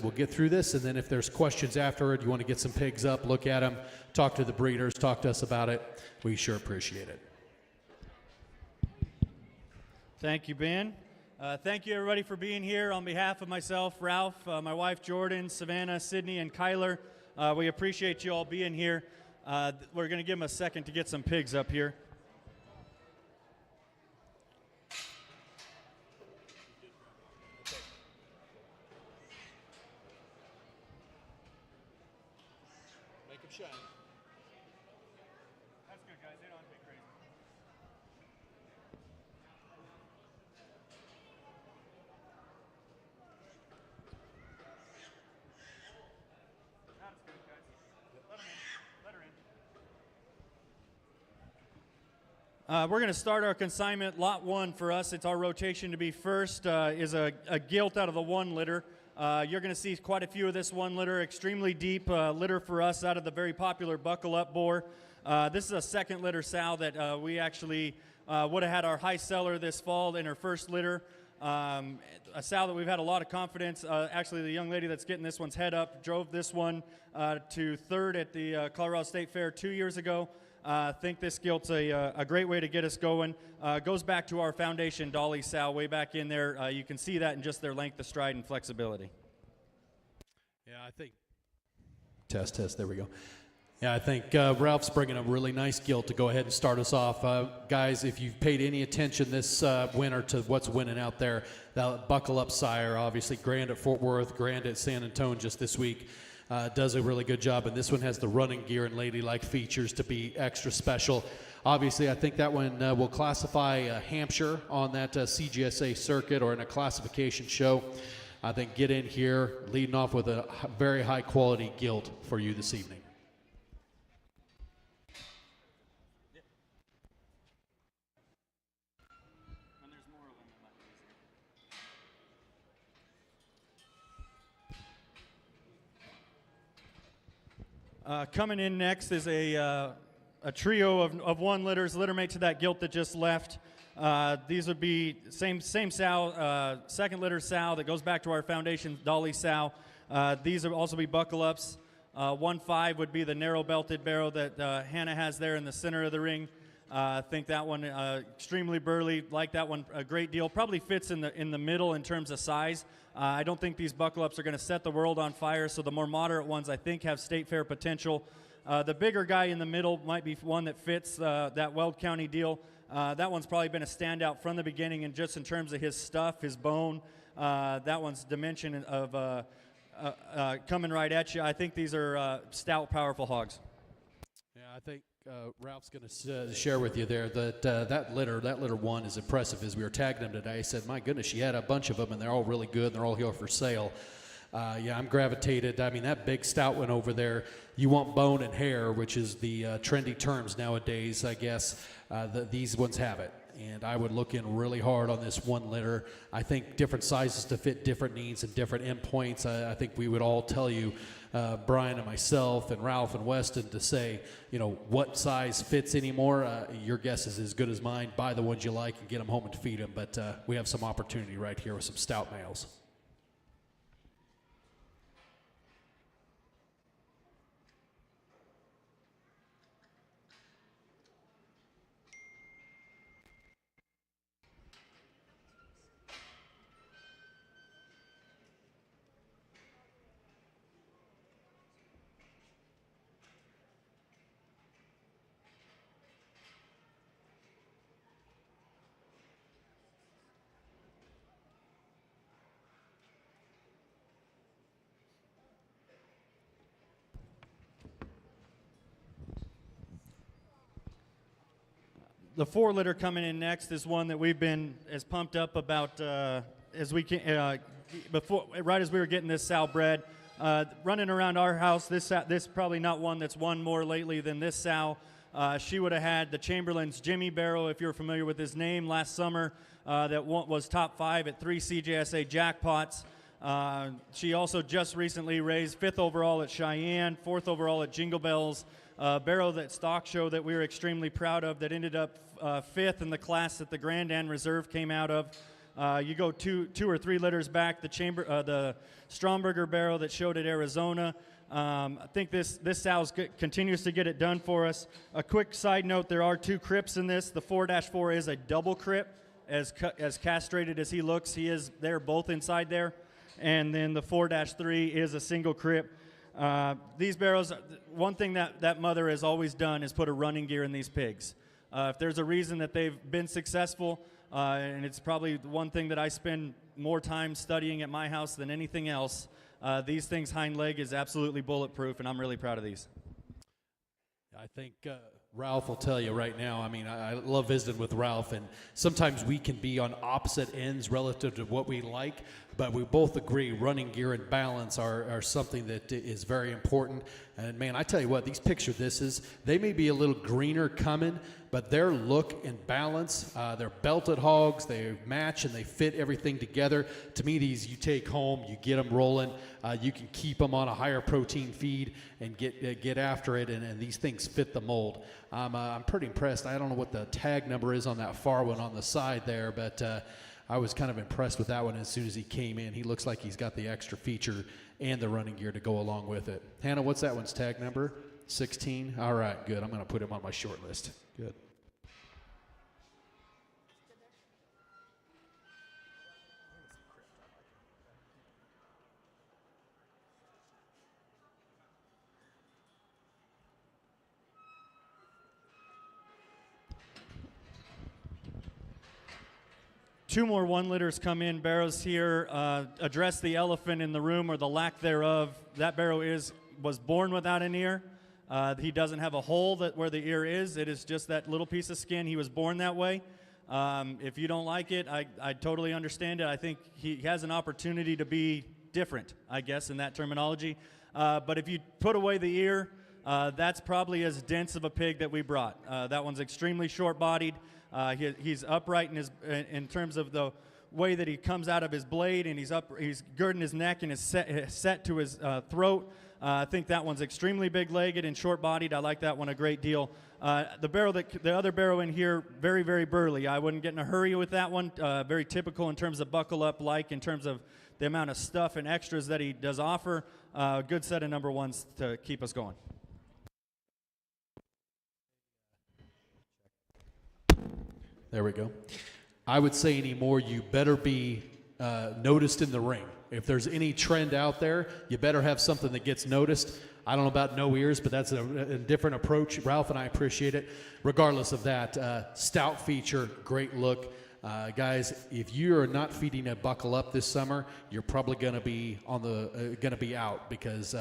We'll get through this, and then if there's questions afterward, you want to get some pigs up, look at them, talk to the breeders, talk to us about it. We sure appreciate it. Thank you, Ben. Thank you, everybody, for being here. On behalf of myself, Ralph, my wife, Jordan, Savannah, Sydney, and Kyler, we appreciate you all being here. We're going to give them a second to get some pigs up here. Shine. That's good, guys. They don't have to be crazy. That's good, guys. Let them in. Let her in. We're going to start our consignment. Lot 1 for us. It's our rotation to be first. Is a gilt out of the 1 litter. You're going to see quite a few of this 1 litter, extremely deep litter for us out of the very popular Buckle Up boar. This is a 2nd litter sow that we actually would have had our high seller this fall in her 1st litter. A sow that we've had a lot of confidence. Actually, the young lady that's getting this one's head up drove this one to 3rd at the Colorado State Fair 2 years ago. I think this gilt's a great way to get us going. Goes back to our foundation Dolly sow way back in there. You can see that in just their length of stride and flexibility. Yeah, I think. Test, there we go. Yeah, I think Ralph's bringing a really nice gilt to go ahead and start us off. Guys, if you've paid any attention this winter to what's winning out there, that Buckle Up sire, obviously Grand at Fort Worth, Grand at San Antonio just this week. Does a really good job, and this one has the running gear and ladylike features to be extra special. Obviously, I think that one will classify Hampshire on that CGSA circuit or in a classification show. I think get in here, leading off with a very high-quality gilt for you this evening. Coming in next is a trio of 1 litters, littermate to that gilt that just left. These would be same sow, 2nd litter sow that goes back to our foundation Dolly sow. These would also be Buckle Ups. 1.5 would be the narrow belted barrow that Hannah has there in the center of the ring. I think that one extremely burly. Like that one a great deal. Probably fits in the middle in terms of size. I don't think these Buckle Ups are going to set the world on fire, so the more moderate ones I think have state fair potential. The bigger guy in the middle might be one that fits that Weld County deal. That one's probably been a standout from the beginning, and just in terms of his stuff, his bone, that one's dimension of coming right at you. I think these are stout, powerful hogs. Yeah, I think Ralph's going to share with you there that that litter 1 is impressive. As we were tagging him today, he said, my goodness, she had a bunch of them, and they're all really good, and they're all here for sale. Yeah, I'm gravitated. I mean, that big stout one over there, you want bone and hair, which is the trendy terms nowadays, I guess. These ones have it. And I would look in really hard on this 1 litter. I think different sizes to fit different needs and different endpoints. I think we would all tell you, Brian and myself and Ralph and Weston, to say, you know, what size fits anymore. Your guess is as good as mine. Buy the ones you like and get them home and feed them. But we have some opportunity right here with some stout males. The 4 litter coming in next is one that we've been as pumped up about as we can before, right as we were getting this sow bred. Running around our house, this probably not one that's won more lately than this sow. She would have had the Chamberlain's Jimmy Barrow, if you're familiar with his name, last summer. That was top 5 at 3 CJSA jackpots. She also just recently raised 5th overall at Cheyenne, 4th overall at Jingle Bells. Barrow that stock show that we were extremely proud of that ended up 5th in the class that the Grand and Reserve came out of. You go two or three litters back, the Stromberger barrow that showed at Arizona. I think this sow continues to get it done for us. A quick side note, there are 2 crips in this. The 4-4 is a double crip. As castrated as he looks, they're both inside there. And then the 4-3 is a single crip. These barrows, one thing that mother has always done is put a running gear in these pigs. If there's a reason that they've been successful, and it's probably one thing that I spend more time studying at my house than anything else, these things' hind leg is absolutely bulletproof, and I'm really proud of these. I think Ralph will tell you right now, I mean, I love visiting with Ralph, and sometimes we can be on opposite ends relative to what we like, but we both agree running gear and balance are something that is very important. And man, I tell you what, these picture thises, they may be a little greener coming, but their look and balance, they're belted hogs, they match and they fit everything together. To me, these you take home, you get them rolling, you can keep them on a higher protein feed and get after it, and these things fit the mold. I'm pretty impressed. I don't know what the tag number is on that far one on the side there, but I was kind of impressed with that one as soon as he came in. He looks like he's got the extra feature and the running gear to go along with it. Hannah, what's that one's tag number? 16? All right, good. I'm going to put him on my short list. Good. Two more 1-litters come in. Barrows here address the elephant in the room, or the lack thereof. That barrow was born without an ear. He doesn't have a hole where the ear is. It is just that little piece of skin. He was born that way. If you don't like it, I totally understand it. I think he has an opportunity to be different, I guess, in that terminology. But if you put away the ear, that's probably as dense of a pig that we brought. That one's extremely short-bodied. He's upright in terms of the way that he comes out of his blade, and he's girding his neck and is set to his throat. I think that one's extremely big-legged and short-bodied. I like that one a great deal. The other barrow in here, very, very burly. I wouldn't get in a hurry with that one. Very typical in terms of buckle up, in terms of the amount of stuff and extras that he does offer. Good set of number ones to keep us going. There we go. I would say anymore, you better be noticed in the ring. If there's any trend out there, you better have something that gets noticed. I don't know about no ears, but that's a different approach. Ralph and I appreciate it. Regardless of that, stout feature, great look. Guys, if you are not feeding a buckle up this summer, you're probably going to be out, because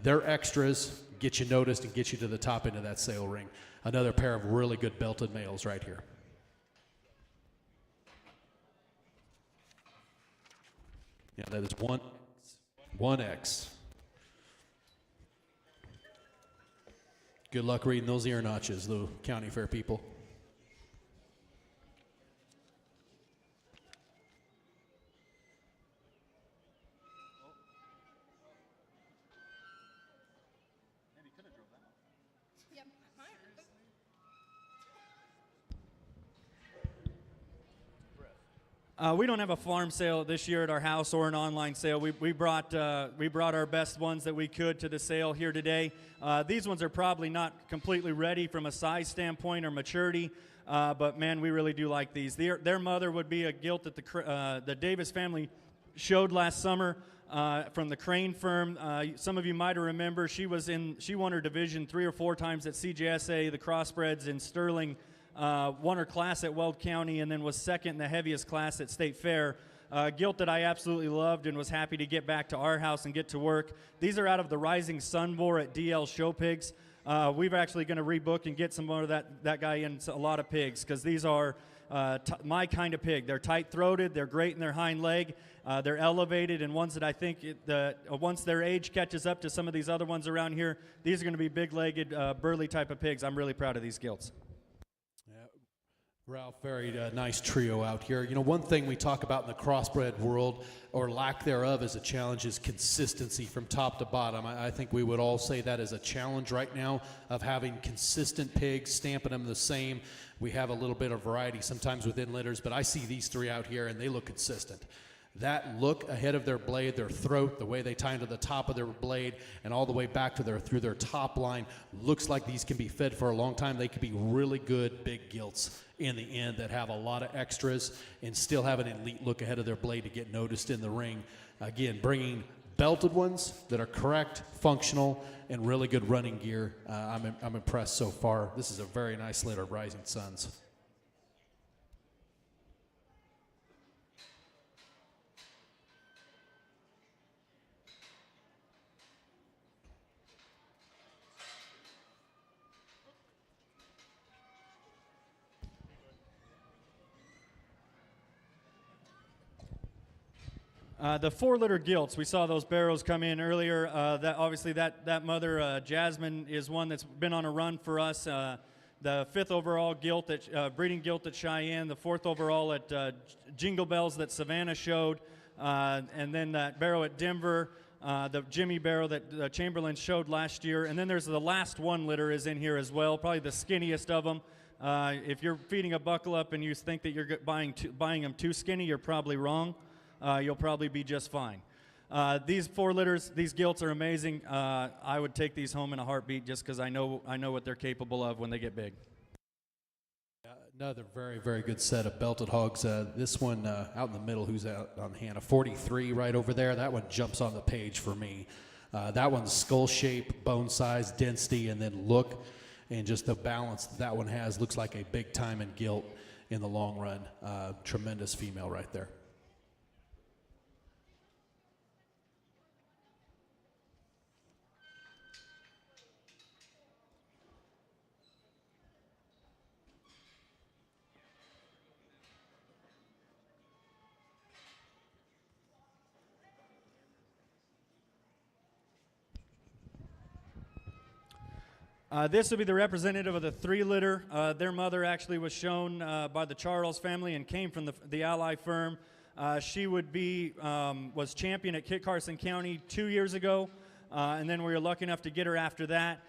their extras get you noticed and get you to the top end of that sale ring. Another pair of really good belted males right here. Yeah, that is 1X. Good luck reading those ear notches, the county fair people. We don't have a farm sale this year at our house or an online sale. We brought our best ones that we could to the sale here today. These ones are probably not completely ready from a size standpoint or maturity, but man, we really do like these. Their mother would be a gilt that the Davis family showed last summer from the Crane firm. Some of you might remember she won her division 3 or 4 times at CJSA, the crossbreds in Sterling. Won her class at Weld County, and then was second in the heaviest class at State Fair. Gilt that I absolutely loved and was happy to get back to our house and get to work. These are out of the Rising Sun Boar at DL Show Pigs. We're actually going to rebook and get some more of that guy in a lot of pigs, because these are my kind of pig. They're tight-throated, they're great in their hind leg, they're elevated, and ones that I think once their age catches up to some of these other ones around here, these are going to be big-legged, burly type of pigs. I'm really proud of these gilts. Ralph, very nice trio out here. You know, one thing we talk about in the crossbred world, or lack thereof, as a challenge is consistency from top to bottom. I think we would all say that is a challenge right now of having consistent pigs, stamping them the same. We have a little bit of variety sometimes within litters, but I see these three out here and they look consistent. That look ahead of their blade, their throat, the way they tie into the top of their blade and all the way back to through their top line, looks like these can be fed for a long time. They could be really good big gilts in the end that have a lot of extras and still have an elite look ahead of their blade to get noticed in the ring. Again, bringing belted ones that are correct, functional, and really good running gear. I'm impressed so far. This is a very nice litter of Rising Suns. The 4-litter gilts, we saw those barrows come in earlier. That obviously that mother, Jasmine, is one that's been on a run for us. The 5th overall gilt at breeding gilt at Cheyenne, the 4th overall at Jingle Bells that Savannah showed, and then that barrow at Denver, the Jimmy barrow that Chamberlain showed last year, and then there's the last 1-litter is in here as well, probably the skinniest of them. If you're feeding a buckle up and you think that you're buying them too skinny, you're probably wrong. You'll probably be just fine. These 4 litters, these gilts are amazing. I would take these home in a heartbeat just because I know what they're capable of when they get big. Another very, very good set of belted hogs. This one out in the middle, who's out on hand, a 43 right over there. That one jumps on the page for me. That one's skull shape, bone size, density, and then look, and just the balance that one has. Looks like a big time in gilt in the long run. Tremendous female right there. This would be the representative of the 3-litter. Their mother actually was shown by the Charles family and came from the Ally firm. She was champion at Kit Carson County 2 years ago, and then we were lucky enough to get her after that.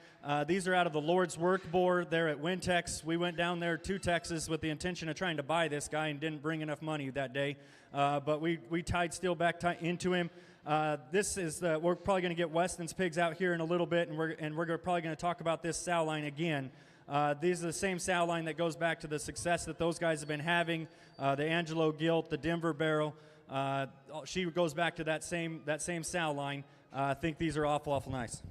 These are out of the Lord's Work Board there at Wintex. We went down there to Texas with the intention of trying to buy this guy and didn't bring enough money that day, but we tied steel back into him. We're probably going to get Weston's pigs out here in a little bit, and we're probably going to talk about this sow line again. These are the same sow line that goes back to the success that those guys have been having. The Angelo gilt, the Denver barrel. She goes back to that same sow line. I think these are awful nice.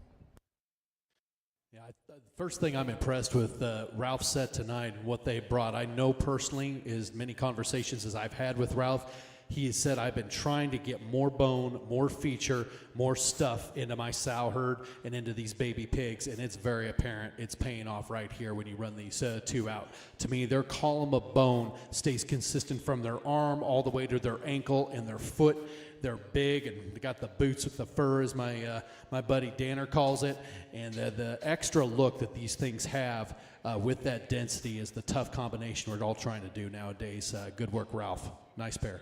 Yeah, the first thing I'm impressed with Ralph's set tonight and what they brought. I know personally, as many conversations as I've had with Ralph, he has said, I've been trying to get more bone, more feature, more stuff into my sow herd and into these baby pigs, and it's very apparent it's paying off right here when you run these 2 out. To me, their column of bone stays consistent from their arm all the way to their ankle and their foot. They're big, and they got the boots with the fur, as my buddy Danner calls it, and the extra look that these things have with that density is the tough combination we're all trying to do nowadays. Good work, Ralph. Nice pair.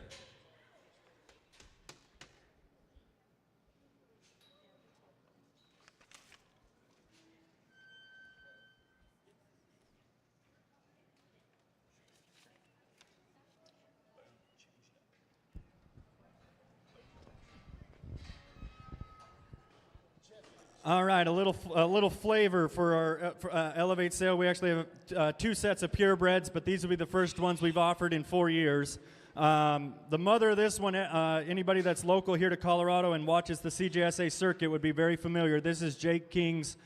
All right, a little flavor for our Elevate sale. We actually have 2 sets of purebreds, but these will be the first ones we've offered in 4 years. The mother of this one, anybody that's local here to Colorado and watches the CJSA circuit would be very familiar. This is Jake King's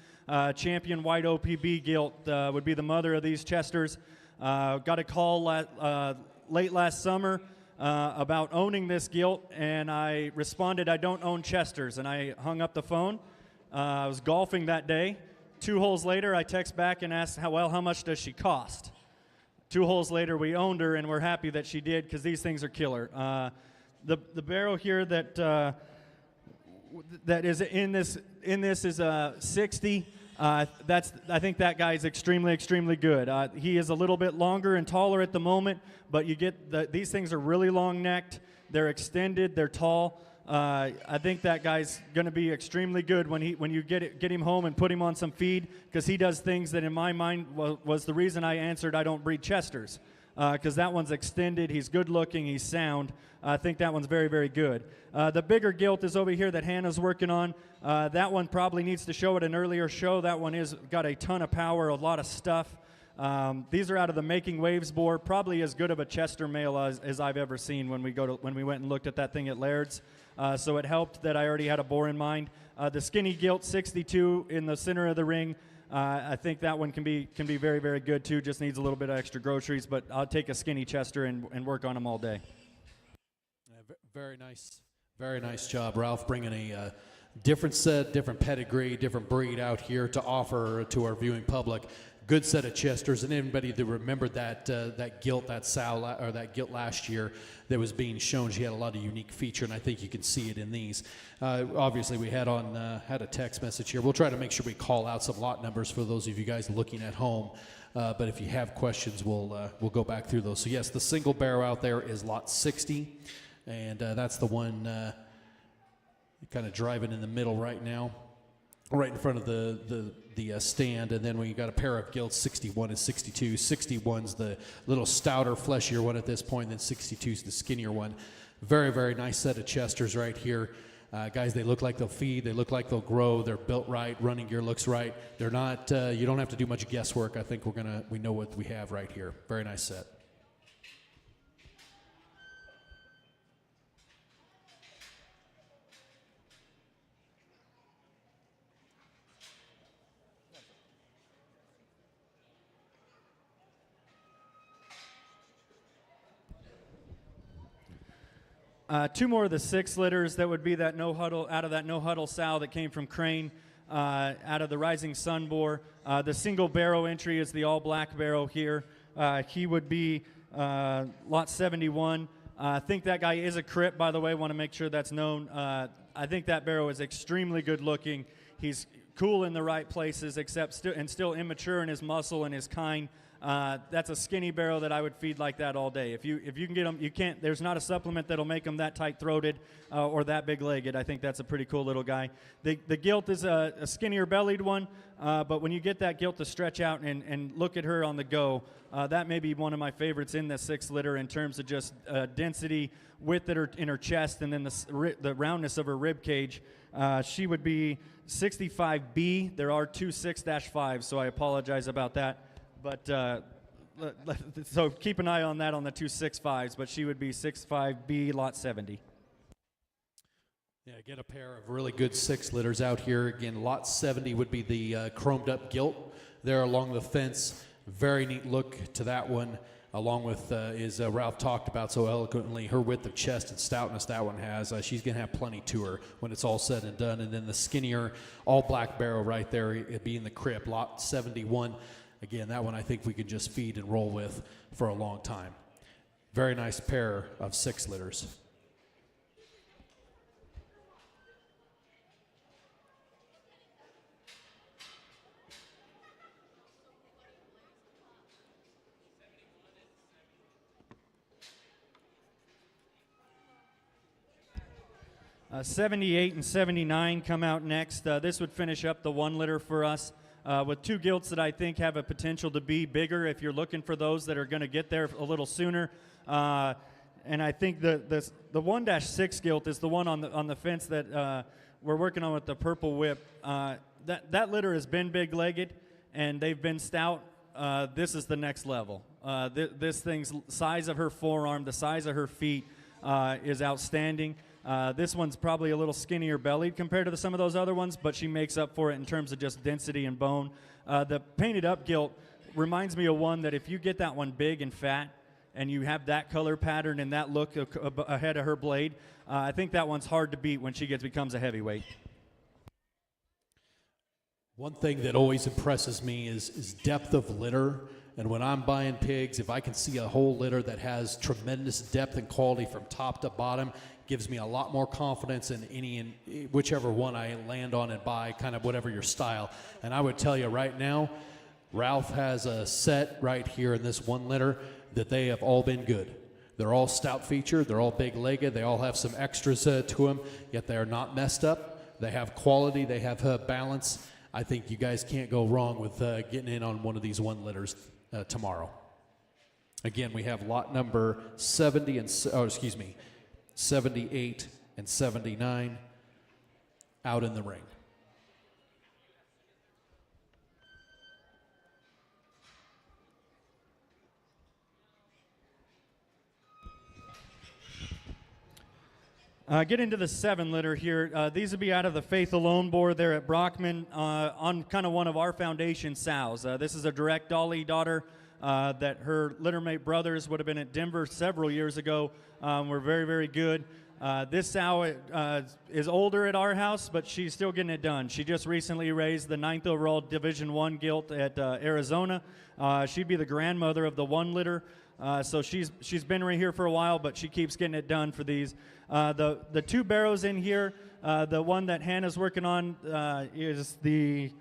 champion white OPB gilt, would be the mother of these Chesters. Got a call late last summer about owning this gilt, and I responded, I don't own Chesters, and I hung up the phone. I was golfing that day. 2 holes later, I text back and asked, how much does she cost? 2 holes later, we owned her, and we're happy that she did because these things are killer. The barrel here that is in this is a 60. I think that guy's extremely, extremely good. He is a little bit longer and taller at the moment, but you get these things are really long-necked. They're extended. They're tall. I think that guy's going to be extremely good when you get him home and put him on some feed, because he does things that in my mind was the reason I answered I don't breed Chesters, because that one's extended. He's good looking. He's sound. I think that one's very, very good. The bigger gilt is over here that Hannah's working on. That one probably needs to show at an earlier show. That one is got a ton of power, a lot of stuff. These are out of the Making Waves board, probably as good of a Chester male as I've ever seen when we went and looked at that thing at Laird's. So it helped that I already had a boar in mind. The skinny gilt 62 in the center of the ring. I think that one can be very, very good too. Just needs a little bit of extra groceries, but I'll take a skinny Chester and work on them all day. Very nice job, Ralph, bringing a different set, different pedigree, different breed out here to offer to our viewing public. Good set of Chesters, and anybody that remembered that gilt, that sow, or that gilt last year that was being shown, she had a lot of unique feature, and I think you can see it in these. Obviously, we had a text message here. We'll try to make sure we call out some lot numbers for those of you guys looking at home. But if you have questions, we'll go back through those. So yes, the single barrow out there is lot 60. And that's the one kind of driving in the middle right now, right in front of the stand. And then we got a pair of gilts, 61 and 62. 61's the little stouter, fleshier one at this point, and then 62's the skinnier one. Very, very nice set of Chesters right here. Guys, they look like they'll feed. They look like they'll grow. They're built right. Running gear looks right. They're not. You don't have to do much guesswork. I think we know what we have right here. Very nice set. Two more of the 6 litters that would be that no huddle, out of that no huddle sow that came from Crane, out of the Rising Sun boar. The single barrow entry is the all black barrow here. He would be lot 71. I think that guy is a crip, by the way. Want to make sure that's known. I think that barrow is extremely good looking. He's cool in the right places, except still immature in his muscle and his kind. That's a skinny barrow that I would feed like that all day. If you can get them, you can't. There's not a supplement that'll make them that tight-throated or that big-legged. I think that's a pretty cool little guy. The gilt is a skinnier bellied one, but when you get that gilt to stretch out and look at her on the go, that may be one of my favorites in the 6 litter in terms of just density, width in her chest, and then the roundness of her rib cage. She would be 65B. There are 2 6-5s, so I apologize about that. But so keep an eye on that on the 2 6-5s, but she would be 65B, lot 70. Yeah, get a pair of really good 6 litters out here. Again, lot 70 would be the chromed up gilt there along the fence. Very neat look to that one, along with, as Ralph talked about so eloquently, her width of chest and stoutness that one has. She's going to have plenty to her when it's all said and done. And then the skinnier, all black barrow right there, it being the crib, lot 71. Again, that one I think we could just feed and roll with for a long time. Very nice pair of 6 litters. Uh, 78 and 79 come out next. This would finish up the 1 litter for us. With 2 gilts that I think have a potential to be bigger if you're looking for those that are going to get there a little sooner. And I think the 1-6 gilt is the one on the fence that we're working on with the purple whip. That litter has been big-legged, and they've been stout. This is the next level. This thing's size of her forearm, the size of her feet is outstanding. This one's probably a little skinnier bellied compared to some of those other ones, but she makes up for it in terms of just density and bone. The painted up gilt reminds me of one that if you get that one big and fat and you have that color pattern and that look ahead of her blade, I think that one's hard to beat when she becomes a heavyweight. One thing that always impresses me is depth of litter. And when I'm buying pigs, if I can see a whole litter that has tremendous depth and quality from top to bottom, gives me a lot more confidence in whichever one I land on and buy, kind of whatever your style. And I would tell you right now, Ralph has a set right here in this one litter that they have all been good. They're all stout featured, they're all big legged, they all have some extras to them, yet they are not messed up. They have quality, they have balance. I think you guys can't go wrong with getting in on one of these one litters tomorrow. Again, we have lot number 78 and 79 out in the ring. Get into the 7 litter here. These would be out of the Faith Alone board there at Brockman on kind of one of our foundation sows. This is a direct Dolly daughter that her littermate brothers would have been at Denver several years ago. Were very, very good. This sow is older at our house, but she's still getting it done. She just recently raised the 9th overall Division I gilt at Arizona. She'd be the grandmother of the 1 litter. So she's been right here for a while, but she keeps getting it done for these. The 2 barrows in here, the one that Hannah's working on is the,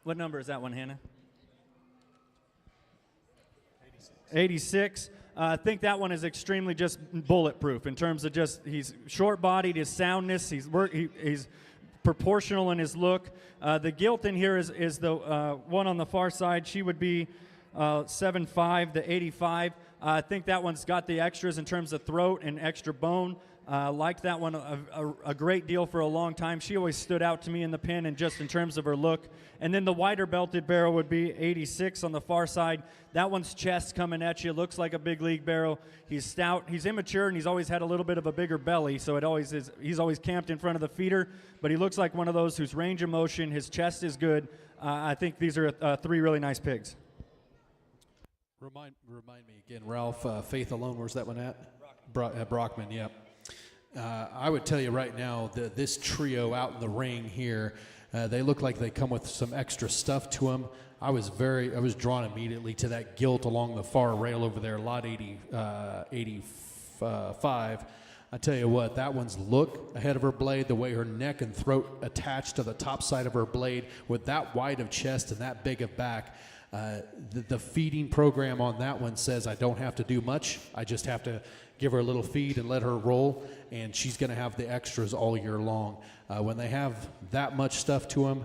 what number is that one, Hannah? 86. I think that one is extremely just bulletproof in terms of just, he's short-bodied, his soundness, he's proportional in his look. The gilt in here is the one on the far side. She would be 7.5 to 85. I think that one's got the extras in terms of throat and extra bone. Liked that one a great deal for a long time. She always stood out to me in the pen and just in terms of her look. And then the wider belted barrel would be 86 on the far side. That one's chest coming at you. Looks like a big league barrel. He's stout. He's immature, and he's always had a little bit of a bigger belly, so it always is. He's always camped in front of the feeder, but he looks like one of those whose range of motion, his chest is good. I think these are 3 really nice pigs. Remind me again, Ralph, Faith Alone, where's that one at? Brockman, yeah. I would tell you right now that this trio out in the ring here, they look like they come with some extra stuff to them. I was drawn immediately to that gilt along the far rail over there, lot 85. I tell you what, that one's look ahead of her blade, the way her neck and throat attached to the top side of her blade with that wide of chest and that big of back. The feeding program on that one says I don't have to do much. I just have to give her a little feed and let her roll, and she's going to have the extras all year long. When they have that much stuff to them,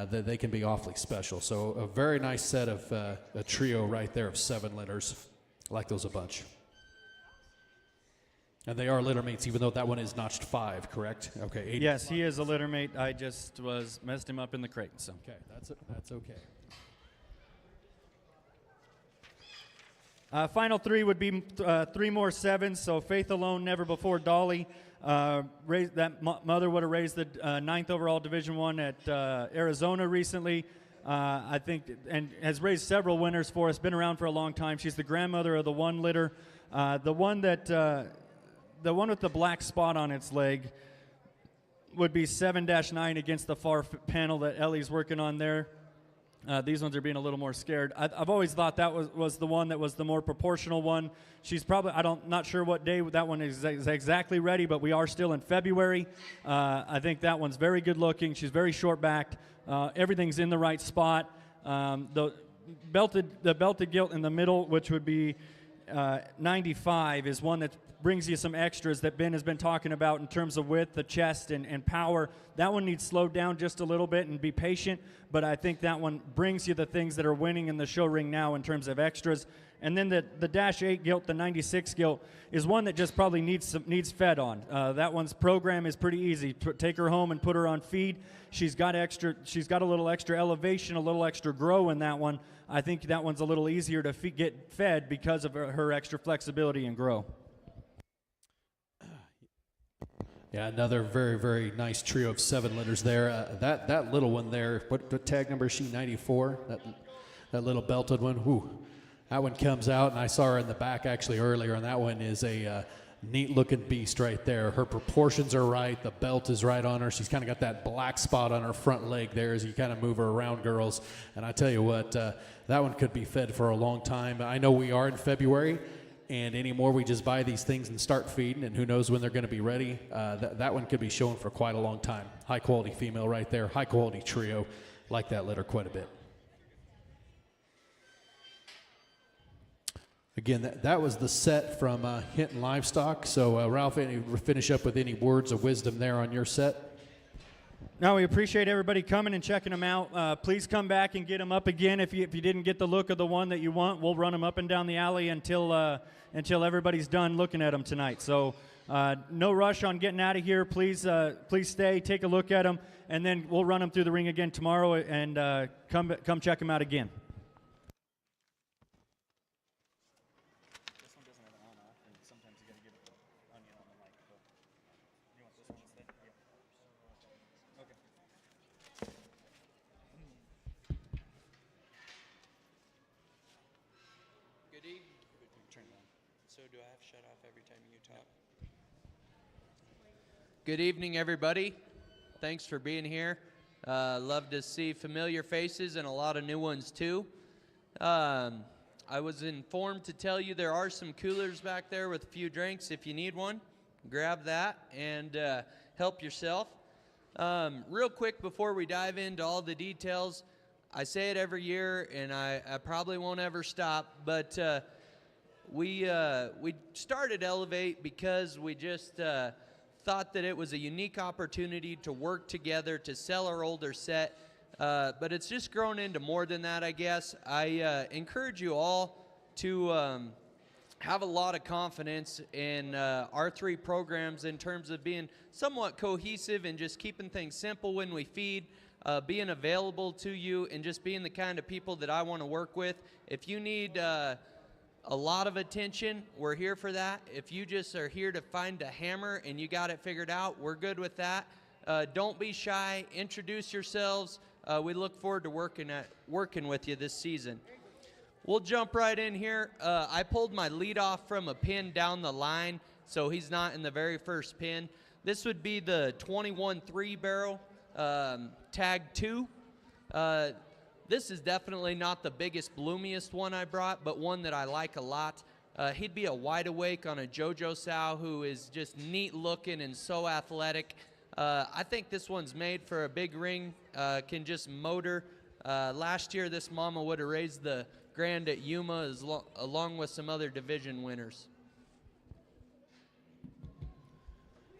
they can be awfully special. So a very nice set of a trio right there of 7 litters. I like those a bunch. And they are litter mates, even though that one is notched 5, correct? Okay. 85. Yes, he is a litter mate. I just messed him up in the crate. So. Okay, that's okay. Final 3 would be 3 more 7s. So Faith Alone, Never Before Dolly. Mother would have raised the 9th overall Division I at Arizona recently. I think, and has raised several winners for us. Been around for a long time. She's the grandmother of the 1 litter. The one with the black spot on its leg would be 7-9 against the far panel that Ellie's working on there. These ones are being a little more scared. I've always thought that was the one that was the more proportional one. She's probably, not sure what day that one is exactly ready, but we are still in February. I think that one's very good looking. She's very short backed. Everything's in the right spot. The belted gilt in the middle, which would be 95, is one that brings you some extras that Ben has been talking about in terms of width, the chest, and power. That one needs slowed down just a little bit and be patient, but I think that one brings you the things that are winning in the show ring now in terms of extras. And then the -8 gilt, the 96 gilt, is one that just probably needs fed on. That one's program is pretty easy. Take her home and put her on feed. She's got a little extra elevation, a little extra grow in that one. I think that one's a little easier to get fed because of her extra flexibility and grow. Yeah, another very, very nice trio of 7 litters there. That little one there, what tag number is she, 94? That little belted one, whew. That one comes out, and I saw her in the back actually earlier, and that one is a neat-looking beast right there. Her proportions are right. The belt is right on her. She's kind of got that black spot on her front leg there as you kind of move her around, girls. And I tell you what, that one could be fed for a long time. I know we are in February, And anymore, we just buy these things and start feeding, and who knows when they're going to be ready. That one could be shown for quite a long time. High quality female right there, high quality trio. Like that litter quite a bit. Again, that was the set from Hinton Livestock. So Ralph, finish up with any words of wisdom there on your set? No, we appreciate everybody coming and checking them out. Please come back and get them up again. If you didn't get the look of the one that you want, we'll run them up and down the alley until everybody's done looking at them tonight. So no rush on getting out of here. Please stay, take a look at them, and then we'll run them through the ring again tomorrow and come check them out again. Do I have to shut off every time you talk? Good evening, everybody. Thanks for being here. Love to see familiar faces and a lot of new ones, too. I was informed to tell you there are some coolers back there with a few drinks. If you need one, grab that and help yourself. Real quick before we dive into all the details, I say it every year, and I probably won't ever stop, but we started Elevate because we just thought that it was a unique opportunity to work together to sell our older set, but it's just grown into more than that, I guess. I encourage you all to have a lot of confidence in our three programs in terms of being somewhat cohesive and just keeping things simple when we feed, being available to you, and just being the kind of people that I want to work with. If you need a lot of attention, we're here for that. If you just are here to find a hammer and you got it figured out, we're good with that. Don't be shy. Introduce yourselves. We look forward to working with you this season. We'll jump right in here. I pulled my lead off from a pin down the line, so he's not in the very first pin. This would be the 21-3 barrel, tag 2. This is definitely not the biggest, bloomiest one I brought, but one that I like a lot. He'd be a wide awake on a JoJo sow who is just neat looking and so athletic. I think this one's made for a big ring, can just motor. Last year, this mama would have raised the grand at Yuma along with some other division winners.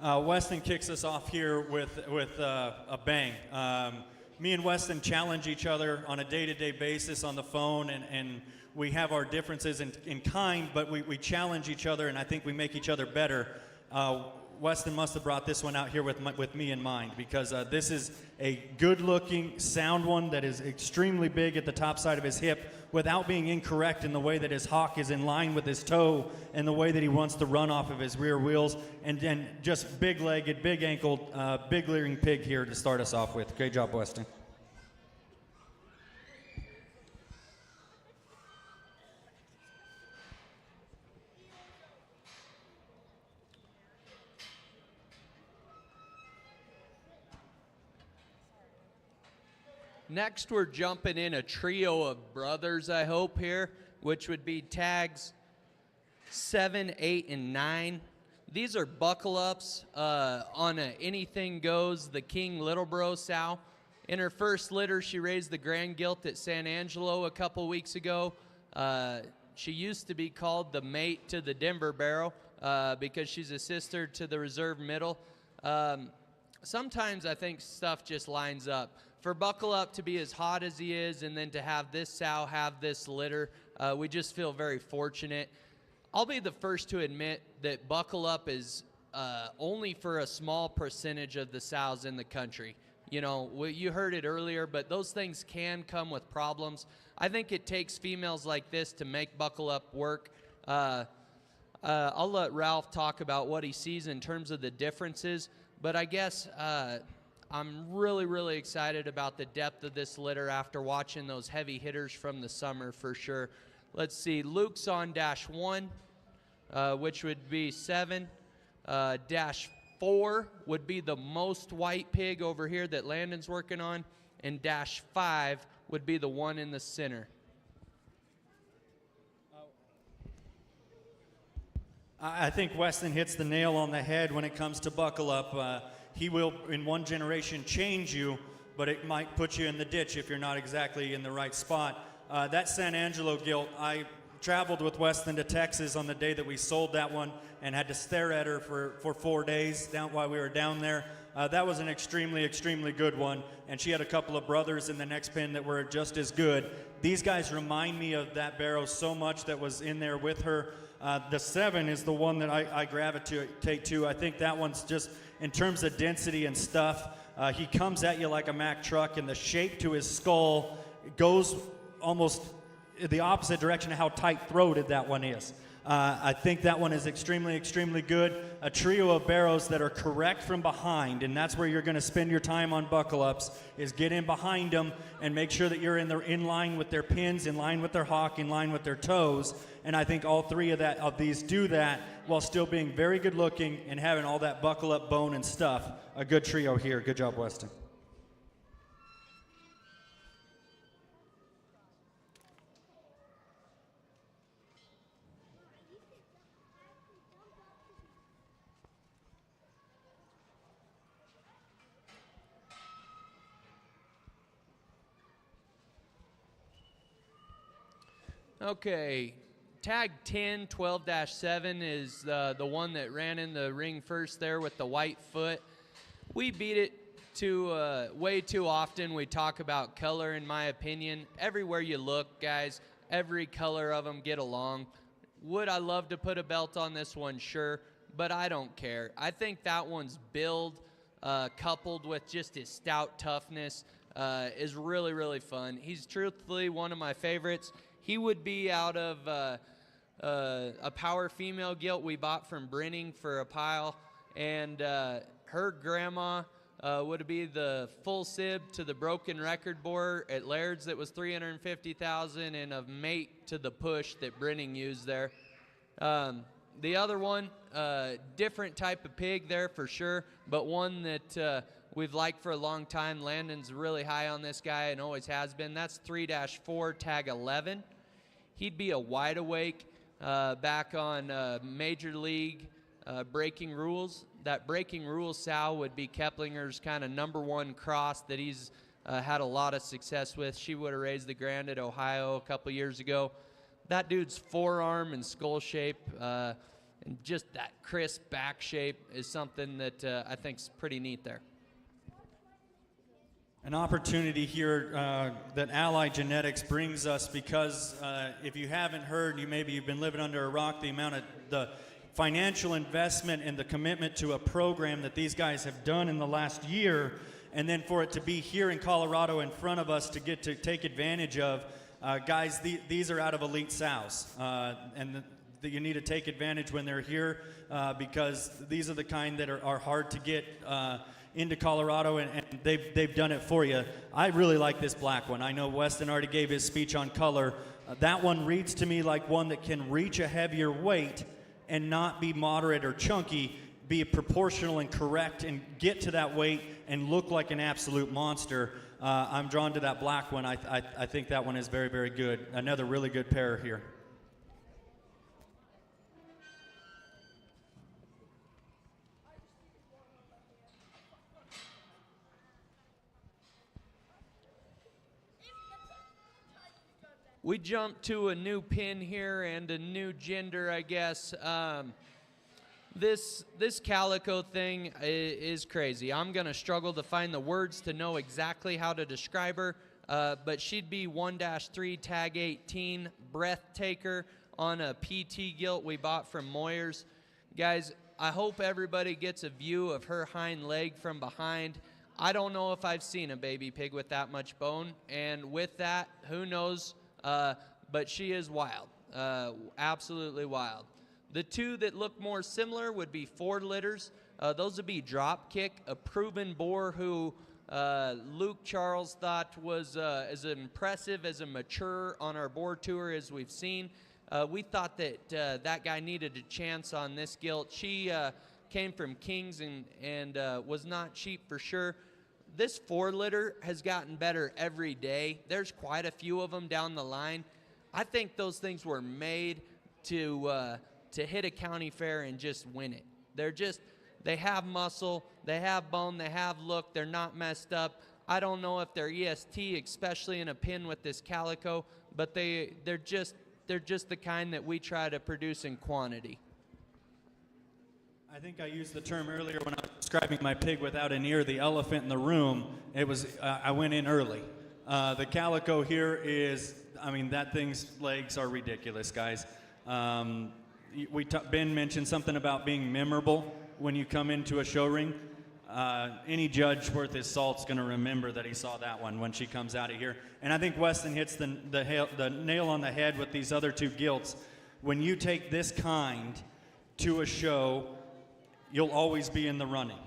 Weston kicks us off here with a bang. Me and Weston challenge each other on a day-to-day basis on the phone, and we have our differences in kind, but we challenge each other, and I think we make each other better. Weston must have brought this one out here with me in mind, because this is a good-looking, sound one that is extremely big at the top side of his hip without being incorrect in the way that his hock is in line with his toe and the way that he wants to run off of his rear wheels, and then just big-legged, big-ankled, big-leering pig here to start us off with. Great job, Weston. Next, we're jumping in a trio of brothers, I hope, here, which would be tags 7, 8, and 9. These are buckle-ups on a Anything Goes, the King Littlebro sow. In her first litter, she raised the Grand Gilt at San Angelo a couple weeks ago. She used to be called the mate to the Denver Barrel because she's a sister to the Reserve Middle. Sometimes I think stuff just lines up. For Buckle Up to be as hot as he is and then to have this sow have this litter, we just feel very fortunate. I'll be the first to admit that Buckle Up is only for a small percentage of the sows in the country. You know, you heard it earlier, but those things can come with problems. I think it takes females like this to make Buckle Up work. I'll let Ralph talk about what he sees in terms of the differences, but I guess I'm really, really excited about the depth of this litter after watching those heavy hitters from the summer for sure. Let's see, Luke's on dash 1, which would be 7. Dash 4 would be the most white pig over here that Landon's working on, and dash 5 would be the one in the center. I think Weston hits the nail on the head when it comes to buckle up. He will, in one generation, change you, but it might put you in the ditch if you're not exactly in the right spot. That San Angelo gilt, I traveled with Weston to Texas on the day that we sold that one and had to stare at her for 4 days while we were down there. That was an extremely, extremely good one, and she had a couple of brothers in the next pin that were just as good. These guys remind me of that barrow so much that was in there with her. The 7 is the one that I gravitate to. I think that one's just, in terms of density and stuff, he comes at you like a Mack truck, and the shape to his skull goes almost the opposite direction of how tight-throated that one is. I think that one is extremely, extremely good. A trio of barrows that are correct from behind, and that's where you're going to spend your time on buckle-ups, is get in behind them and make sure that you're in line with their pins, in line with their hock, in line with their toes. And I think all three of these do that while still being very good-looking and having all that buckle-up bone and stuff. A good trio here. Good job, Weston. Okay, tag 10, 12-7 is the one that ran in the ring first there with the white foot. We beat it way too often. We talk about color, in my opinion. Everywhere you look, guys, every color of them get along. Would I love to put a belt on this one? Sure, but I don't care. I think that one's build, coupled with just his stout toughness, is really, really fun. He's truthfully one of my favorites. He would be out of a power female gilt we bought from Brenning for a pile, and her grandma would be the full sib to the broken record bore at Laird's that was $350,000, and a mate to the push that Brenning used there. The other one, different type of pig there for sure, but one that we've liked for a long time. Landon's really high on this guy and always has been. That's 3-4, tag 11. He'd be a wide awake back on Major League Breaking Rules. That Breaking Rules sow would be Keplinger's kind of #1 cross that he's had a lot of success with. She would have raised the Grand at Ohio a couple years ago. That dude's forearm and skull shape and just that crisp back shape is something that I think's pretty neat there. An opportunity here that Ally Genetics brings us, because if you haven't heard, you've been living under a rock, the financial investment and the commitment to a program that these guys have done in the last year, and then for it to be here in Colorado in front of us to get to take advantage of. Guys, these are out of elite sows, and you need to take advantage when they're here, because these are the kind that are hard to get into Colorado, and they've done it for you. I really like this black one. I know Weston already gave his speech on color. That one reads to me like one that can reach a heavier weight and not be moderate or chunky, be proportional and correct and get to that weight and look like an absolute monster. I'm drawn to that black one. I think that one is very, very good. Another really good pair here. We jump to a new pin here and a new gender, I guess. This calico thing is crazy. I'm going to struggle to find the words to know exactly how to describe her, but she'd be 1-3, tag 18, breathtaker on a PT gilt we bought from Moyers. Guys, I hope everybody gets a view of her hind leg from behind. I don't know if I've seen a baby pig with that much bone, and with that, who knows? But she is wild, absolutely wild. The two that look more similar would be Ford litters. Those would be Dropkick, a proven boar who Luke Charles thought was as impressive as a mature on our boar tour as we've seen. We thought that that guy needed a chance on this gilt. She came from Kings and was not cheap for sure. This Ford litter has gotten better every day. There's quite a few of them down the line. I think those things were made to to hit a county fair and just win it. They have muscle, they have bone, they have look, they're not messed up. I don't know if they're EST, especially in a pin with this calico, but they're just the kind that we try to produce in quantity. I think I used the term earlier when I was describing my pig without an ear, the elephant in the room. It was, I went in early. The calico here is, I mean, that thing's legs are ridiculous, guys. Ben mentioned something about being memorable when you come into a show ring. Any judge worth his salt's going to remember that he saw that one when she comes out of here. And I think Weston hits the nail on the head with these other two gilts. When you take this kind to a show, you'll always be in the running.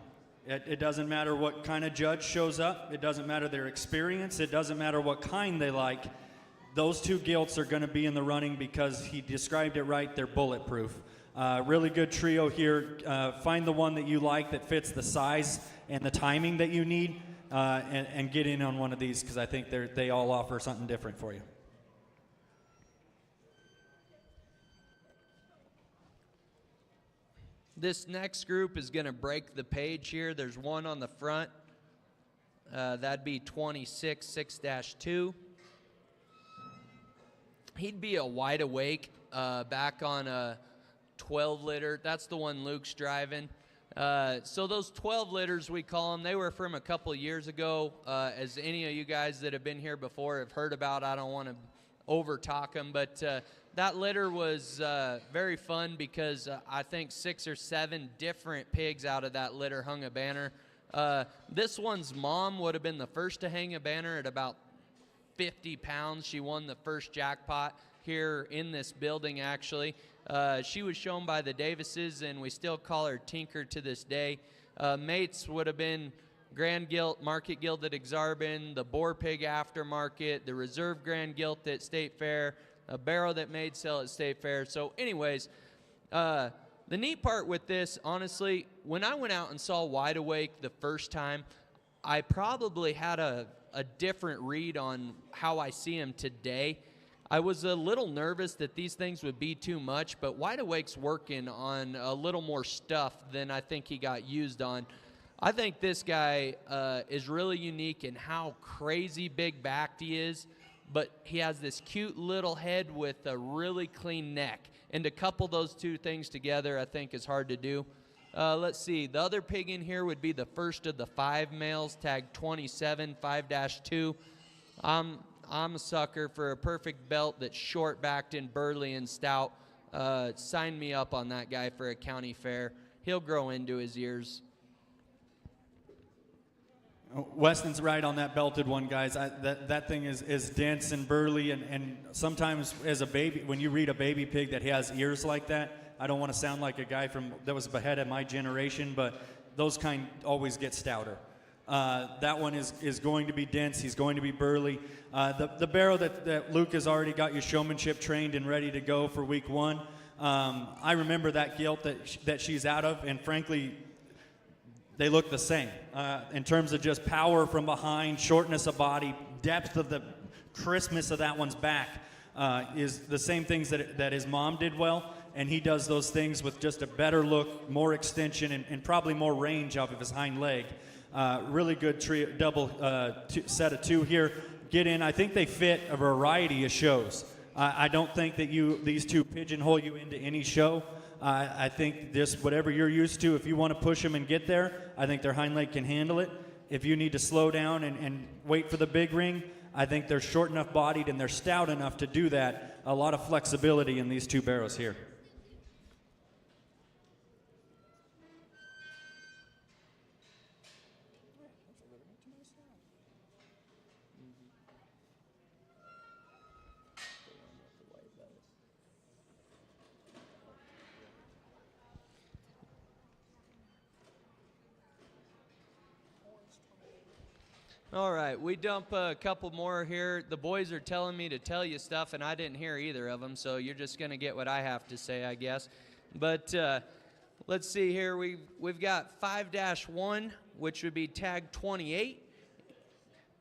It doesn't matter what kind of judge shows up. It doesn't matter their experience. It doesn't matter what kind they like. Those two gilts are going to be in the running because he described it right. They're bulletproof. Really good trio here. Find the one that you like that fits the size and the timing that you need, and get in on one of these because I think they all offer something different for you. This next group is going to break the page here. There's one on the front. That'd be 26 6-2. He'd be a wide awake back on a 12 liter. That's the one Luke's driving. So those 12 liters, we call them, they were from a couple years ago. As any of you guys that have been here before have heard about, I don't want to over talk them, but that litter was very fun because I think 6 or 7 different pigs out of that litter hung a banner. This one's mom would have been the first to hang a banner at about 50 pounds. She won the first jackpot here in this building, actually. She was shown by the Davises, and we still call her Tinker to this day. Mates would have been Grand Gilt, Market Gilt at Exarban, the Boar Pig Aftermarket, the Reserve Grand Gilt at State Fair, a barrow that made sell at State Fair. So anyways, the neat part with this, honestly, when I went out and saw Wide Awake the first time, I probably had a different read on how I see him today. I was a little nervous that these things would be too much, but Wide Awake's working on a little more stuff than I think he got used on. I think this guy is really unique in how crazy big backed he is, but he has this cute little head with a really clean neck. And to couple those two things together, I think is hard to do. Let's see, the other pig in here would be the first of the 5 males, tagged 27 5-2. I'm a sucker for a perfect belt that's short-backed and burly and stout. Sign me up on that guy for a county fair. He'll grow into his ears. Weston's right on that belted one, guys. That thing is dense and burly, and sometimes as a baby, when you read a baby pig that has ears like that, I don't want to sound like a guy that was ahead of my generation, but those kind always get stouter. That one is going to be dense. He's going to be burly. The barrow that Luke has already got your showmanship trained and ready to go for week 1. I remember that gilt that she's out of, and frankly, they look the same in terms of just power from behind, shortness of body, depth of the crispness of that one's back is the same things that his mom did well, and he does those things with just a better look, more extension, and probably more range off of his hind leg. Really good double set of 2 here. Get in. I think they fit a variety of shows. I don't think that these two pigeonhole you into any show. I think just whatever you're used to, if you want to push them and get there, I think their hind leg can handle it. If you need to slow down and wait for the big ring, I think they're short enough bodied and they're stout enough to do that. A lot of flexibility in these 2 barrows here. All right, we dump a couple more here. The boys are telling me to tell you stuff, and I didn't hear either of them, so you're just going to get what I have to say, I guess. But let's see here. We've got 5-1, which would be tag 28.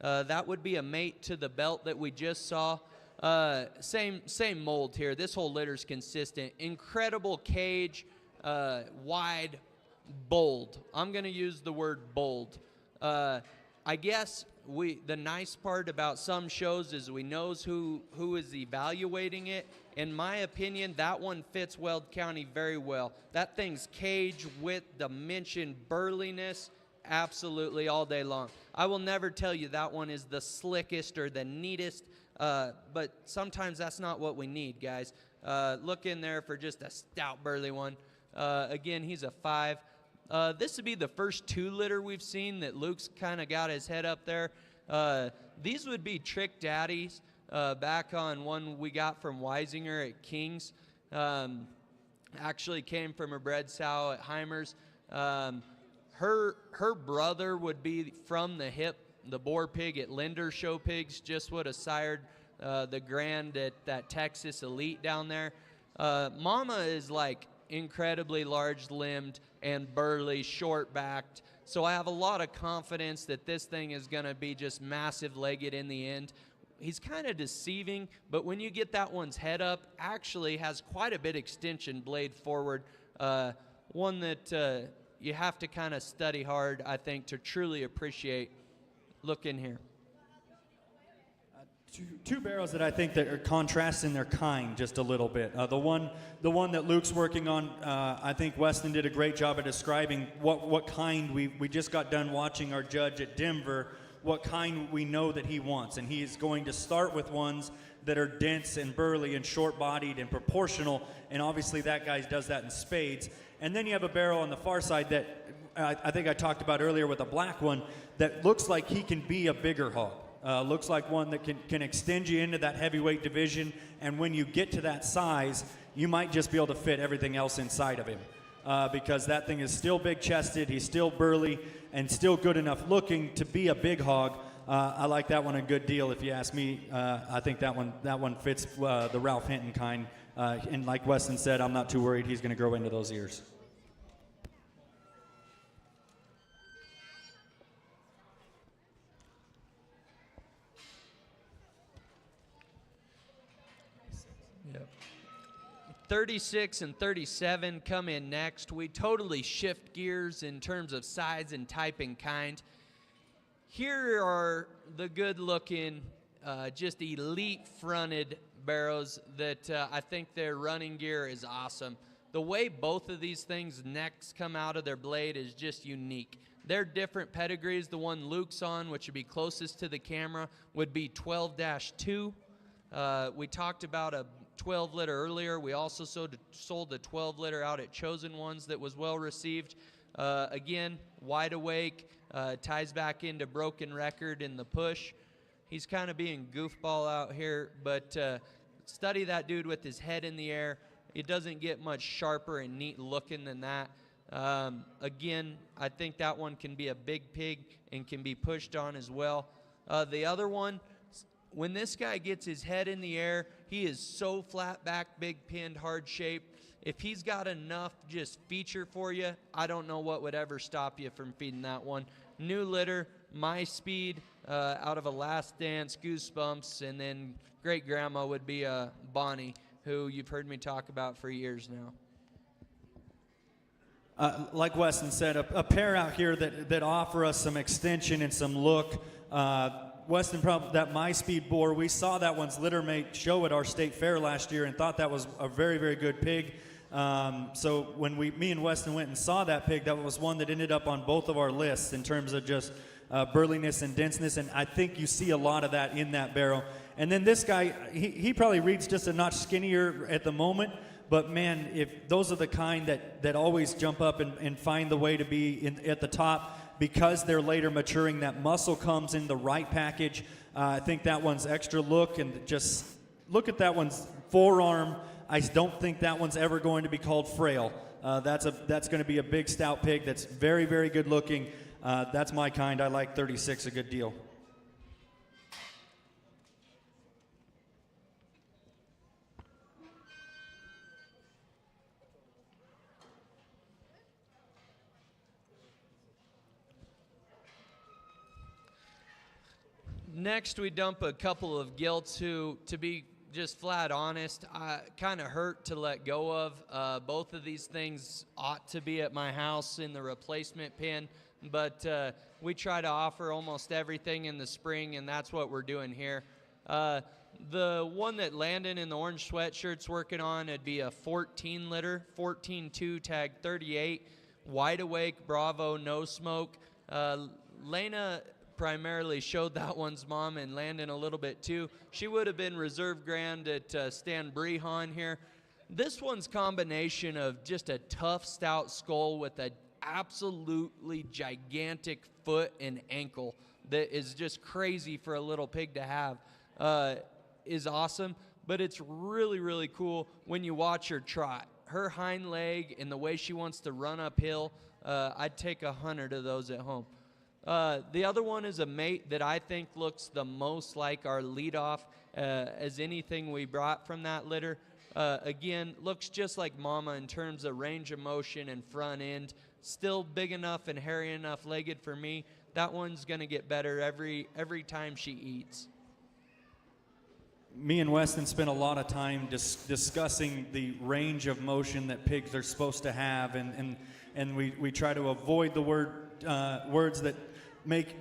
That would be a mate to the belt that we just saw. Same mold here. This whole litter's consistent. Incredible cage, wide, bold. I'm going to use the word bold. I guess the nice part about some shows is we knows who is evaluating it. In my opinion, that one fits Weld County very well. That thing's cage, width, dimension, burliness, absolutely all day long. I will never tell you that one is the slickest or the neatest, but sometimes that's not what we need, guys. Look in there for just a stout, burly one. Again, he's a 5. This would be the first 2 litter we've seen that Luke's kind of got his head up there. These would be Trick Daddies back on one we got from Weisinger at King's. Actually came from a bred sow at Heimer's. Her brother would be from the hip, the boar pig at Linder Show Pigs, just would have sired the grand at that Texas Elite down there. Mama is like incredibly large-limbed and burly, short-backed. So I have a lot of confidence that this thing is going to be just massive-legged in the end. He's kind of deceiving, but when you get that one's head up, actually has quite a bit extension blade forward. One that you have to kind of study hard, I think, to truly appreciate. Look in here. Two barrels that I think that are contrasting their kind just a little bit. The one that Luke's working on, I think Weston did a great job of describing what kind we just got done watching our judge at Denver, what kind we know that he wants. And he's going to start with ones that are dense and burly and short-bodied and proportional, and obviously that guy does that in spades. And then you have a barrel on the far side that I think I talked about earlier with a black one that looks like he can be a bigger hog. Looks like one that can extend you into that heavyweight division, and when you get to that size, you might just be able to fit everything else inside of him because that thing is still big-chested, he's still burly, and still good enough looking to be a big hog. I like that one a good deal if you ask me. I think that one fits the Ralph Hinton kind, and like Weston said, I'm not too worried he's going to grow into those ears. Yep. 36 and 37 come in next. We totally shift gears in terms of size and type and kind. Here are the good-looking, just elite-fronted barrows that I think their running gear is awesome. The way both of these things' necks come out of their blade is just unique. They're different pedigrees. The one Luke's on, which would be closest to the camera, would be 12-2. We talked about a 12-liter earlier. We also sold the 12-liter out at Chosen Ones that was well received. Again, wide awake, ties back into Broken Record in the push. He's kind of being goofball out here, but study that dude with his head in the air. It doesn't get much sharper and neat looking than that. Again, I think that one can be a big pig and can be pushed on as well. The other one, when this guy gets his head in the air, he is so flat back, big pinned, hard shaped. If he's got enough just feature for you, I don't know what would ever stop you from feeding that one. New litter, My Speed, out of a Last Dance, Goosebumps, and then great grandma would be Bonnie, who you've heard me talk about for years now. Like Weston said, a pair out here that offer us some extension and some look. Weston, probably that My Speed boar, we saw that one's litter mate show at our state fair last year and thought that was a very, very good pig. So when me and Weston went and saw that pig, that was one that ended up on both of our lists in terms of just burliness and denseness, and I think you see a lot of that in that barrel. And then this guy, he probably reads just a notch skinnier at the moment, but man, if those are the kind that always jump up and find the way to be at the top, because they're later maturing, that muscle comes in the right package. I think that one's extra look, and just look at that one's forearm. I don't think that one's ever going to be called frail. That's going to be a big stout pig that's very, very good looking. That's my kind. I like 36 a good deal. Next, we dump a couple of gilts who, to be just flat honest, kind of hurt to let go of. Both of these things ought to be at my house in the replacement pen, but we try to offer almost everything in the spring, and that's what we're doing here. The one that Landon in the orange sweatshirt's working on, it'd be a 14 liter, 14.2 tag 38, wide awake, Bravo, no smoke. Lena primarily showed that one's mom, and Landon a little bit too. She would have been reserve grand at Stan Brehan here. This one's combination of just a tough, stout skull with a absolutely gigantic foot and ankle that is just crazy for a little pig to have. Is awesome, but it's really, really cool when you watch her trot. Her hind leg and the way she wants to run uphill, I'd take 100 of those at home. The other one is a mate that I think looks the most like our leadoff as anything we brought from that litter. Again, looks just like Mama in terms of range of motion and front end. Still big enough and hairy enough legged for me. That one's going to get better every time she eats. Me and Weston spent a lot of time discussing the range of motion that pigs are supposed to have, and we try to avoid the words that make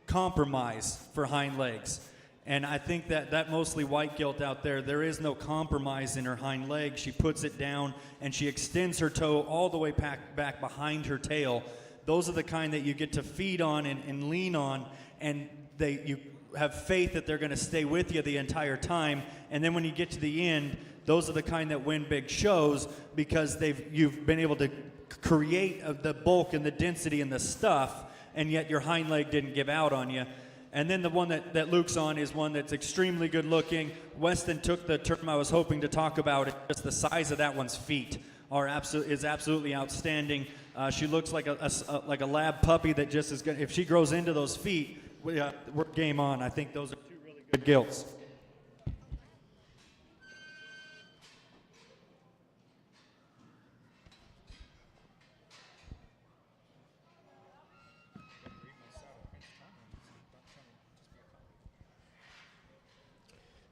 compromise for hind legs. And I think that mostly white gilt out there is no compromise in her hind leg. She puts it down and she extends her toe all the way back behind her tail. Those are the kind that you get to feed on and lean on, and you have faith that they're going to stay with you the entire time. And then when you get to the end, those are the kind that win big shows because you've been able to create the bulk and the density and the stuff, and yet your hind leg didn't give out on you. And then the one that Luke's on is one that's extremely good looking. Weston took the term I was hoping to talk about. Just the size of that one's feet is absolutely outstanding. She looks like a lab puppy that just is going. If she grows into those feet, we're game on. I think those are two really good gilts.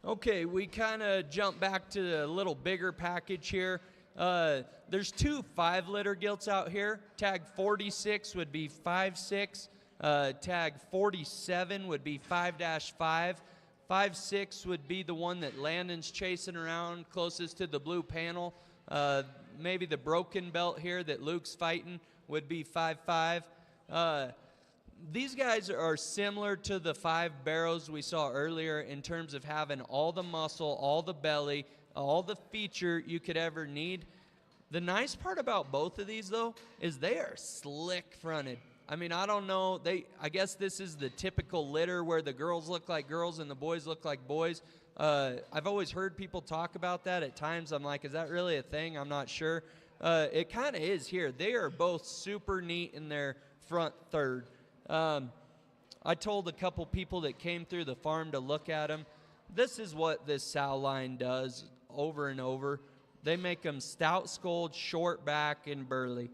Okay, we kind of jump back to a little bigger package here. There's two 5-liter gilts out here. Tag 46 would be 5.6. Tag 47 would be 5-5. 5.6 would be the one that Landon's chasing around closest to the blue panel. Maybe the broken belt here that Luke's fighting would be 5.5. These guys are similar to the 5 barrows we saw earlier in terms of having all the muscle, all the belly, all the feature you could ever need. The nice part about both of these, though, is they are slick fronted. I mean, I don't know. I guess this is the typical litter where the girls look like girls and the boys look like boys. I've always heard people talk about that. At times I'm like, is that really a thing? I'm not sure. It kind of is here. They are both super neat in their front third. I told a couple people that came through the farm to look at them, this is what this sow line does over and over. They make them stout-skulled, short back, and burly.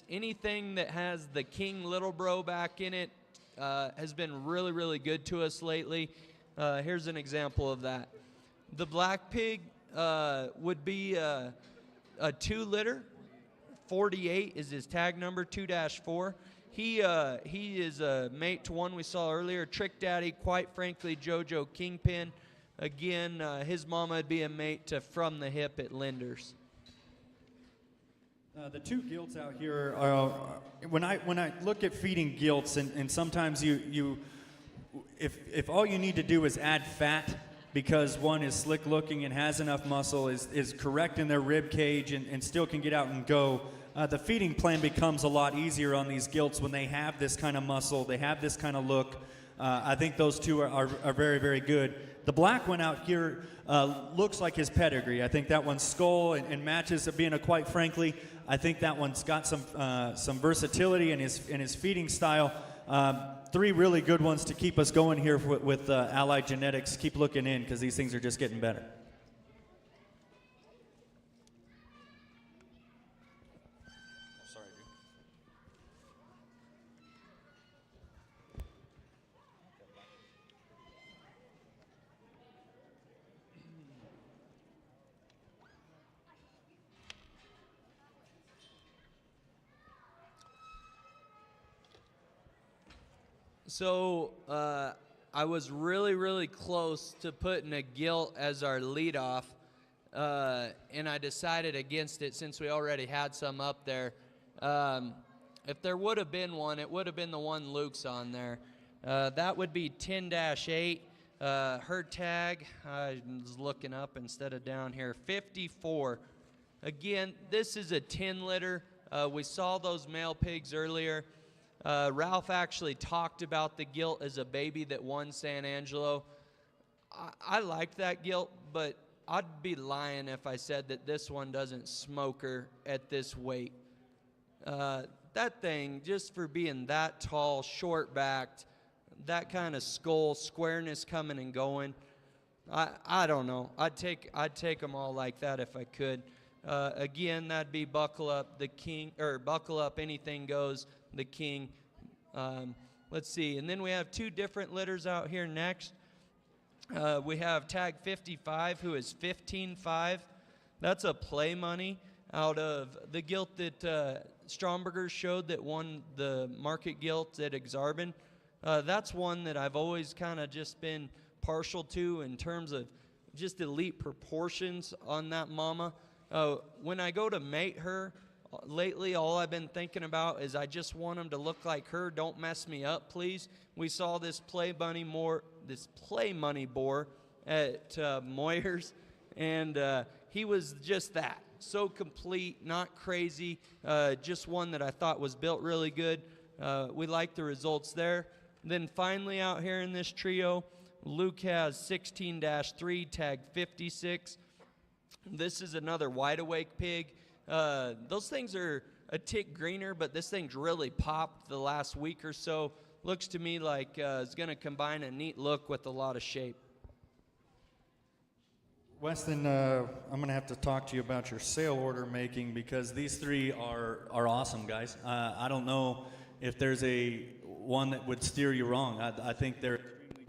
Anything that has the King Little Bro back in it has been really, really good to us lately. Here's an example of that. The black pig would be a 2-liter. 48 is his tag number, 2-4. He is a mate to one we saw earlier, Trick Daddy, quite frankly, JoJo Kingpin. Again, his mama would be a mate to From the Hip at Linders. The two gilts out here are, when I look at feeding gilts, and sometimes if all you need to do is add fat because one is slick looking and has enough muscle, is correct in their rib cage and still can get out and go, the feeding plan becomes a lot easier on these gilts when they have this kind of muscle, they have this kind of look. I think those two are very, very good. The black one out here looks like his pedigree. I think that one's skull and matches being quite frankly, I think that one's got some versatility in his feeding style. 3 really good ones to keep us going here with Allied Genetics. Keep looking in because these things are just getting better. So I was really, really close to putting a gilt as our leadoff, and I decided against it since we already had some up there. If there would have been one, it would have been the one Luke's on there. That would be 10-8. Her tag, I was looking up instead of down here, 54. Again, this is a 10 litter. We saw those male pigs earlier. Ralph actually talked about the gilt as a baby that won San Angelo. I like that gilt, but I'd be lying if I said that this one doesn't smoke her at this weight. That thing, just for being that tall, short-backed, that kind of skull, squareness coming and going, I don't know. I'd take them all like that if I could. Again, that'd be Buckle Up, the king, or Buckle Up, Anything Goes, the king. Let's see, and then we have two different litters out here next. We have tag 55, who is 15.5. That's a play money out of the gilt that Stromberger showed that won the market gilt at Exarban. That's one that I've always kind of just been partial to in terms of just elite proportions on that mama. When I go to mate her, lately all I've been thinking about is I just want them to look like her. Don't mess me up, please. We saw this play money boar at Moyers, and he was just that. So complete, not crazy, just one that I thought was built really good. We like the results there. Then finally out here in this trio, Luke has 16-3, tag 56. This is another wide awake pig. Those things are a tick greener, but this thing's really popped the last week or so. Looks to me like it's going to combine a neat look with a lot of shape. Weston, I'm going to have to talk to you about your sale order making, because these three are awesome, guys. I don't know if there's a one that would steer you wrong. I think they're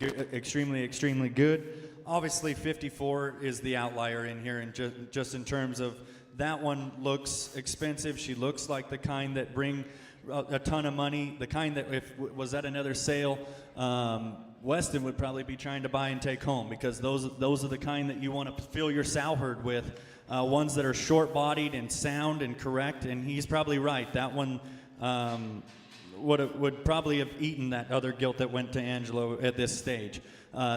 extremely, extremely good. Obviously, 54 is the outlier in here, and just in terms of that one looks expensive. She looks like the kind that bring a ton of money, the kind that if was at another sale, Weston would probably be trying to buy and take home, because those are the kind that you want to fill your sow herd with, ones that are short-bodied and sound and correct, and he's probably right. That one would probably have eaten that other gilt that went to Angelo at this stage.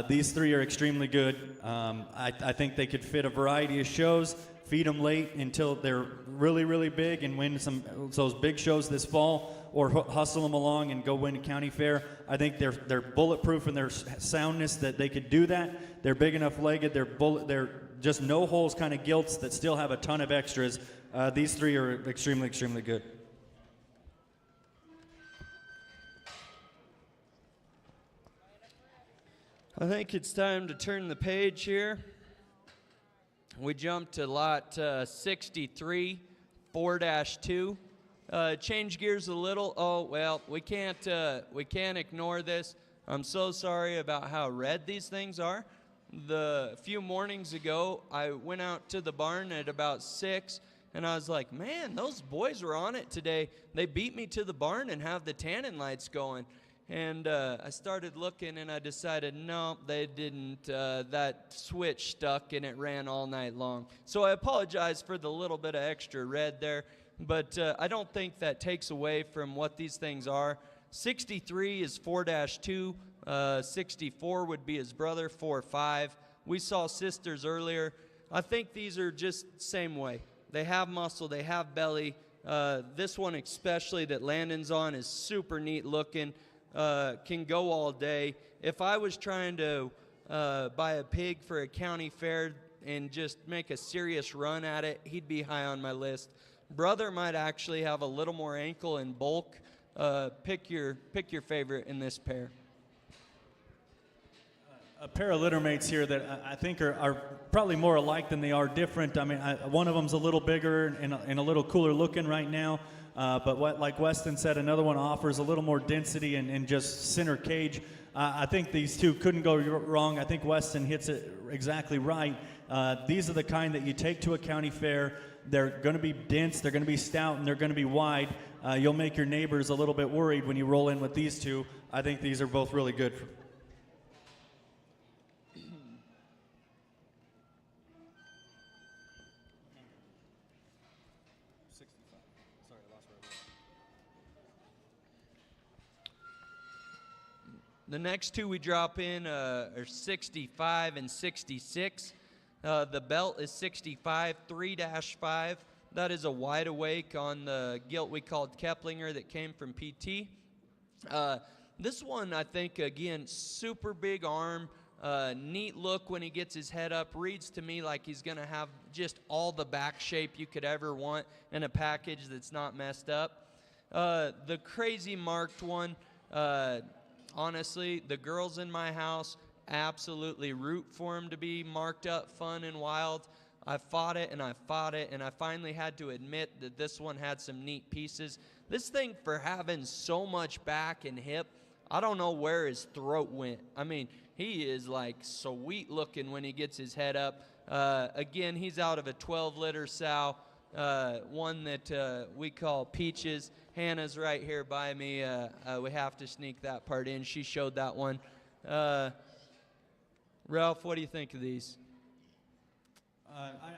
These three are extremely good. I think they could fit a variety of shows, feed them late until they're really, really big and win some those big shows this fall, or hustle them along and go win a county fair. I think they're bulletproof in their soundness that they could do that. They're big enough legged. They're just no holes kind of gilts that still have a ton of extras. These three are extremely, extremely good. I think it's time to turn the page here. We jumped to lot 63, 4-2. Change gears a little. Oh, well, we can't ignore this. I'm so sorry about how red these things are. A few mornings ago, I went out to the barn at about 6, and I was like, man, those boys were on it today. They beat me to the barn and have the tannin lights going. And I started looking, and I decided, no, they didn't. That switch stuck, and it ran all night long. So I apologize for the little bit of extra red there, but I don't think that takes away from what these things are. 63 is 4-2. 64 would be his brother, 4-5. We saw sisters earlier. I think these are just same way. They have muscle, they have belly. This one especially that Landon's on is super neat looking. Can go all day. If I was trying to buy a pig for a county fair and just make a serious run at it, he'd be high on my list. Brother might actually have a little more ankle and bulk. Pick your favorite in this pair. A pair of littermates here that I think are probably more alike than they are different. I mean, one of them's a little bigger and a little cooler looking right now. But like Weston said, another one offers a little more density and just center cage. I think these two couldn't go wrong. I think Weston hits it exactly right. These are the kind that you take to a county fair. They're going to be dense, they're going to be stout, and they're going to be wide. You'll make your neighbors a little bit worried when you roll in with these two. I think these are both really good. The next two we drop in are 65 and 66. The belt is 65 3-5. That is a wide awake on the gilt we called Keplinger that came from PT. This one, I think, again, super big arm, neat look when he gets his head up. Reads to me like he's going to have just all the back shape you could ever want in a package that's not messed up. The crazy marked one, honestly, the girls in my house absolutely root for him to be marked up, fun, and wild. I fought it, and I fought it, and I finally had to admit that this one had some neat pieces. This thing, for having so much back and hip, I don't know where his throat went. I mean, he is like sweet looking when he gets his head up. Again, he's out of a 12-liter sow, one that we call Peaches. Hannah's right here by me. We have to sneak that part in. She showed that one. Ralph, what do you think of these?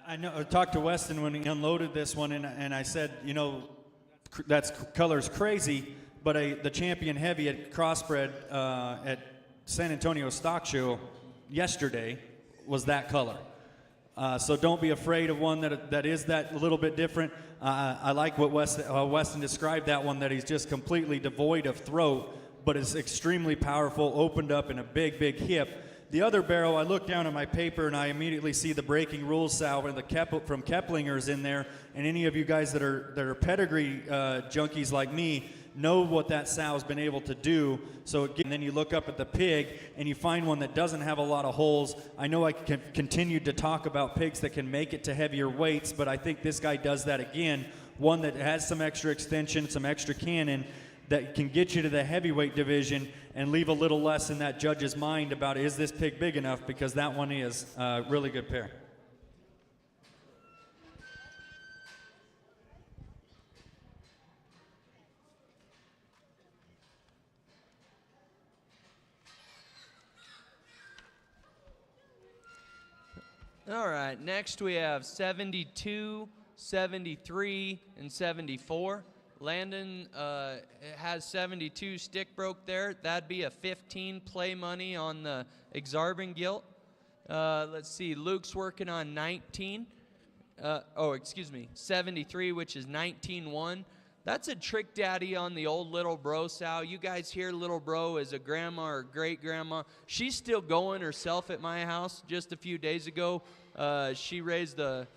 I know. I talked to Weston when he unloaded this one, and I said, you know, that's color's crazy, but the champion heavy at Crossbred at San Antonio Stock Show yesterday was that color. So don't be afraid of one that is that little bit different. I like what Weston described that one, that he's just completely devoid of throat, but is extremely powerful, opened up in a big, big hip. The other barrel, I look down at my paper and I immediately see the Breaking Rules sow and from Keplinger's in there. And any of you guys that are pedigree junkies like me know what that sow's been able to do. So again, then you look up at the pig and you find one that doesn't have a lot of holes. I know I can continue to talk about pigs that can make it to heavier weights, but I think this guy does that again. One that has some extra extension, some extra cannon, that can get you to the heavyweight division and leave a little less in that judge's mind about, is this pig big enough? Because that one is a really good pair. All right, next we have 72, 73, and 74. Landon has 72 stick broke there. That'd be a 15 play money on the Exarban gilt. Let's see, Luke's working on 19. 73, which is 19-1. That's a trick daddy on the old Little Bro sow. You guys hear Little Bro as a grandma or great grandma. She's still going herself at my house. Just a few days ago, she raised a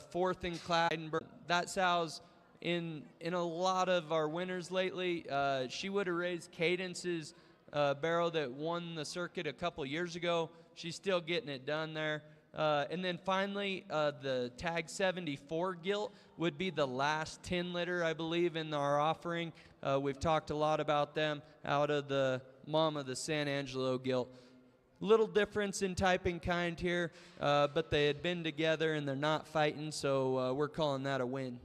fourth in class. That sow's in a lot of our winners lately. She would have raised Cadence's barrel that won the circuit a couple years ago. She's still getting it done there. And then finally, the Tag 74 gilt would be the last 10 liter, I believe, in our offering. We've talked a lot about them out of the Mama, the San Angelo gilt. Little difference in type and kind here, but they had been together and they're not fighting, so we're calling that a win.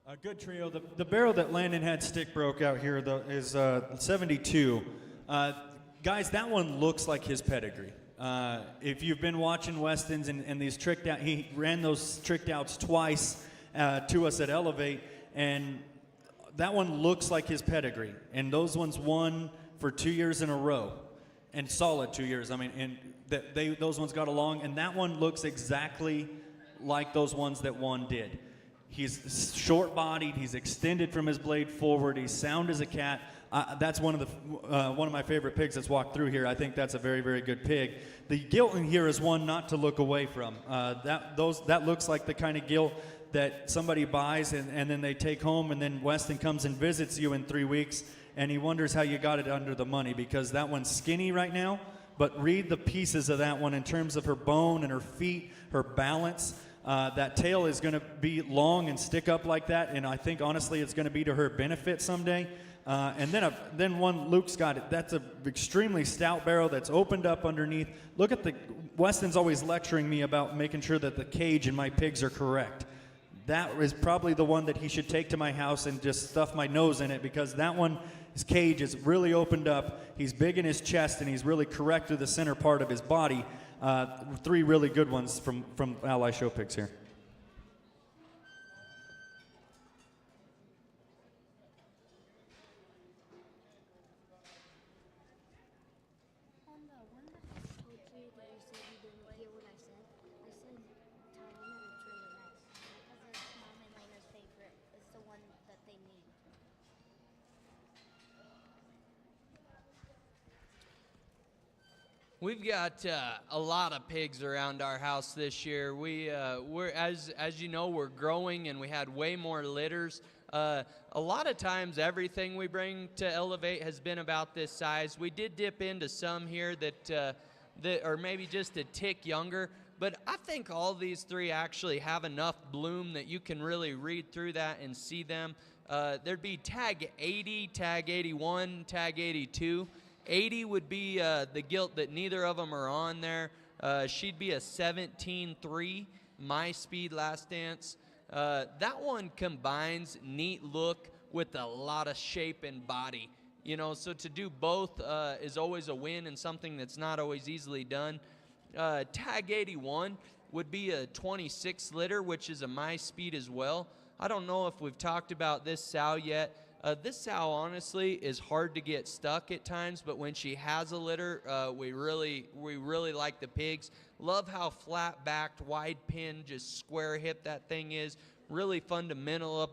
A good trio. The barrel that Landon had stick broke out here is 72. Guys, that one looks like his pedigree. If you've been watching Weston's and these tricked out, he ran those tricked outs twice to us at Elevate, and that one looks like his pedigree. And those ones won for 2 years in a row, and solid 2 years. I mean, and those ones got along, and that one looks exactly like those ones that one did. He's short-bodied. He's extended from his blade forward. He's sound as a cat. That's one of my favorite pigs that's walked through here. I think that's a very, very good pig. The gilt in here is one not to look away from. That looks like the kind of gilt that somebody buys and then they take home, and then Weston comes and visits you in 3 weeks, and he wonders how you got it under the money, because that one's skinny right now. But read the pieces of that one in terms of her bone and her feet, her balance. That tail is going to be long and stick up like that, and I think honestly it's going to be to her benefit someday. And then one Luke's got it. That's an extremely stout barrel that's opened up underneath. Look at Weston's always lecturing me about making sure that the cage in my pigs are correct. That is probably the one that he should take to my house and just stuff my nose in it, because that one His cage is really opened up. He's big in his chest, and he's really correct through the center part of his body. Three really good ones from Ally Show Pigs here. On the one that I told you that you said you didn't hear what I said Tyler and Trailer next. Because it's Mom and Lena's favorite. It's the one that they need. We've got a lot of pigs around our house this year. We're as you know, we're growing, and we had way more litters. A lot of times, everything we bring to Elevate has been about this size. We did dip into some here that are maybe just a tick younger, but I think all these three actually have enough bloom that you can really read through that and see them. There'd be tag 80, tag 81, tag 82. 80 would be the gilt that neither of them are on there. She'd be a 17.3, My Speed Last Dance. That one combines neat look with a lot of shape and body. You know, so to do both is always a win and something that's not always easily done. Tag 81 would be a 26 litter, which is a My Speed as well. I don't know if we've talked about this sow yet. This sow, honestly, is hard to get stuck at times, but when she has a litter, we really like the pigs. Love how flat-backed, wide-pin, just square-hip that thing is. Really fundamental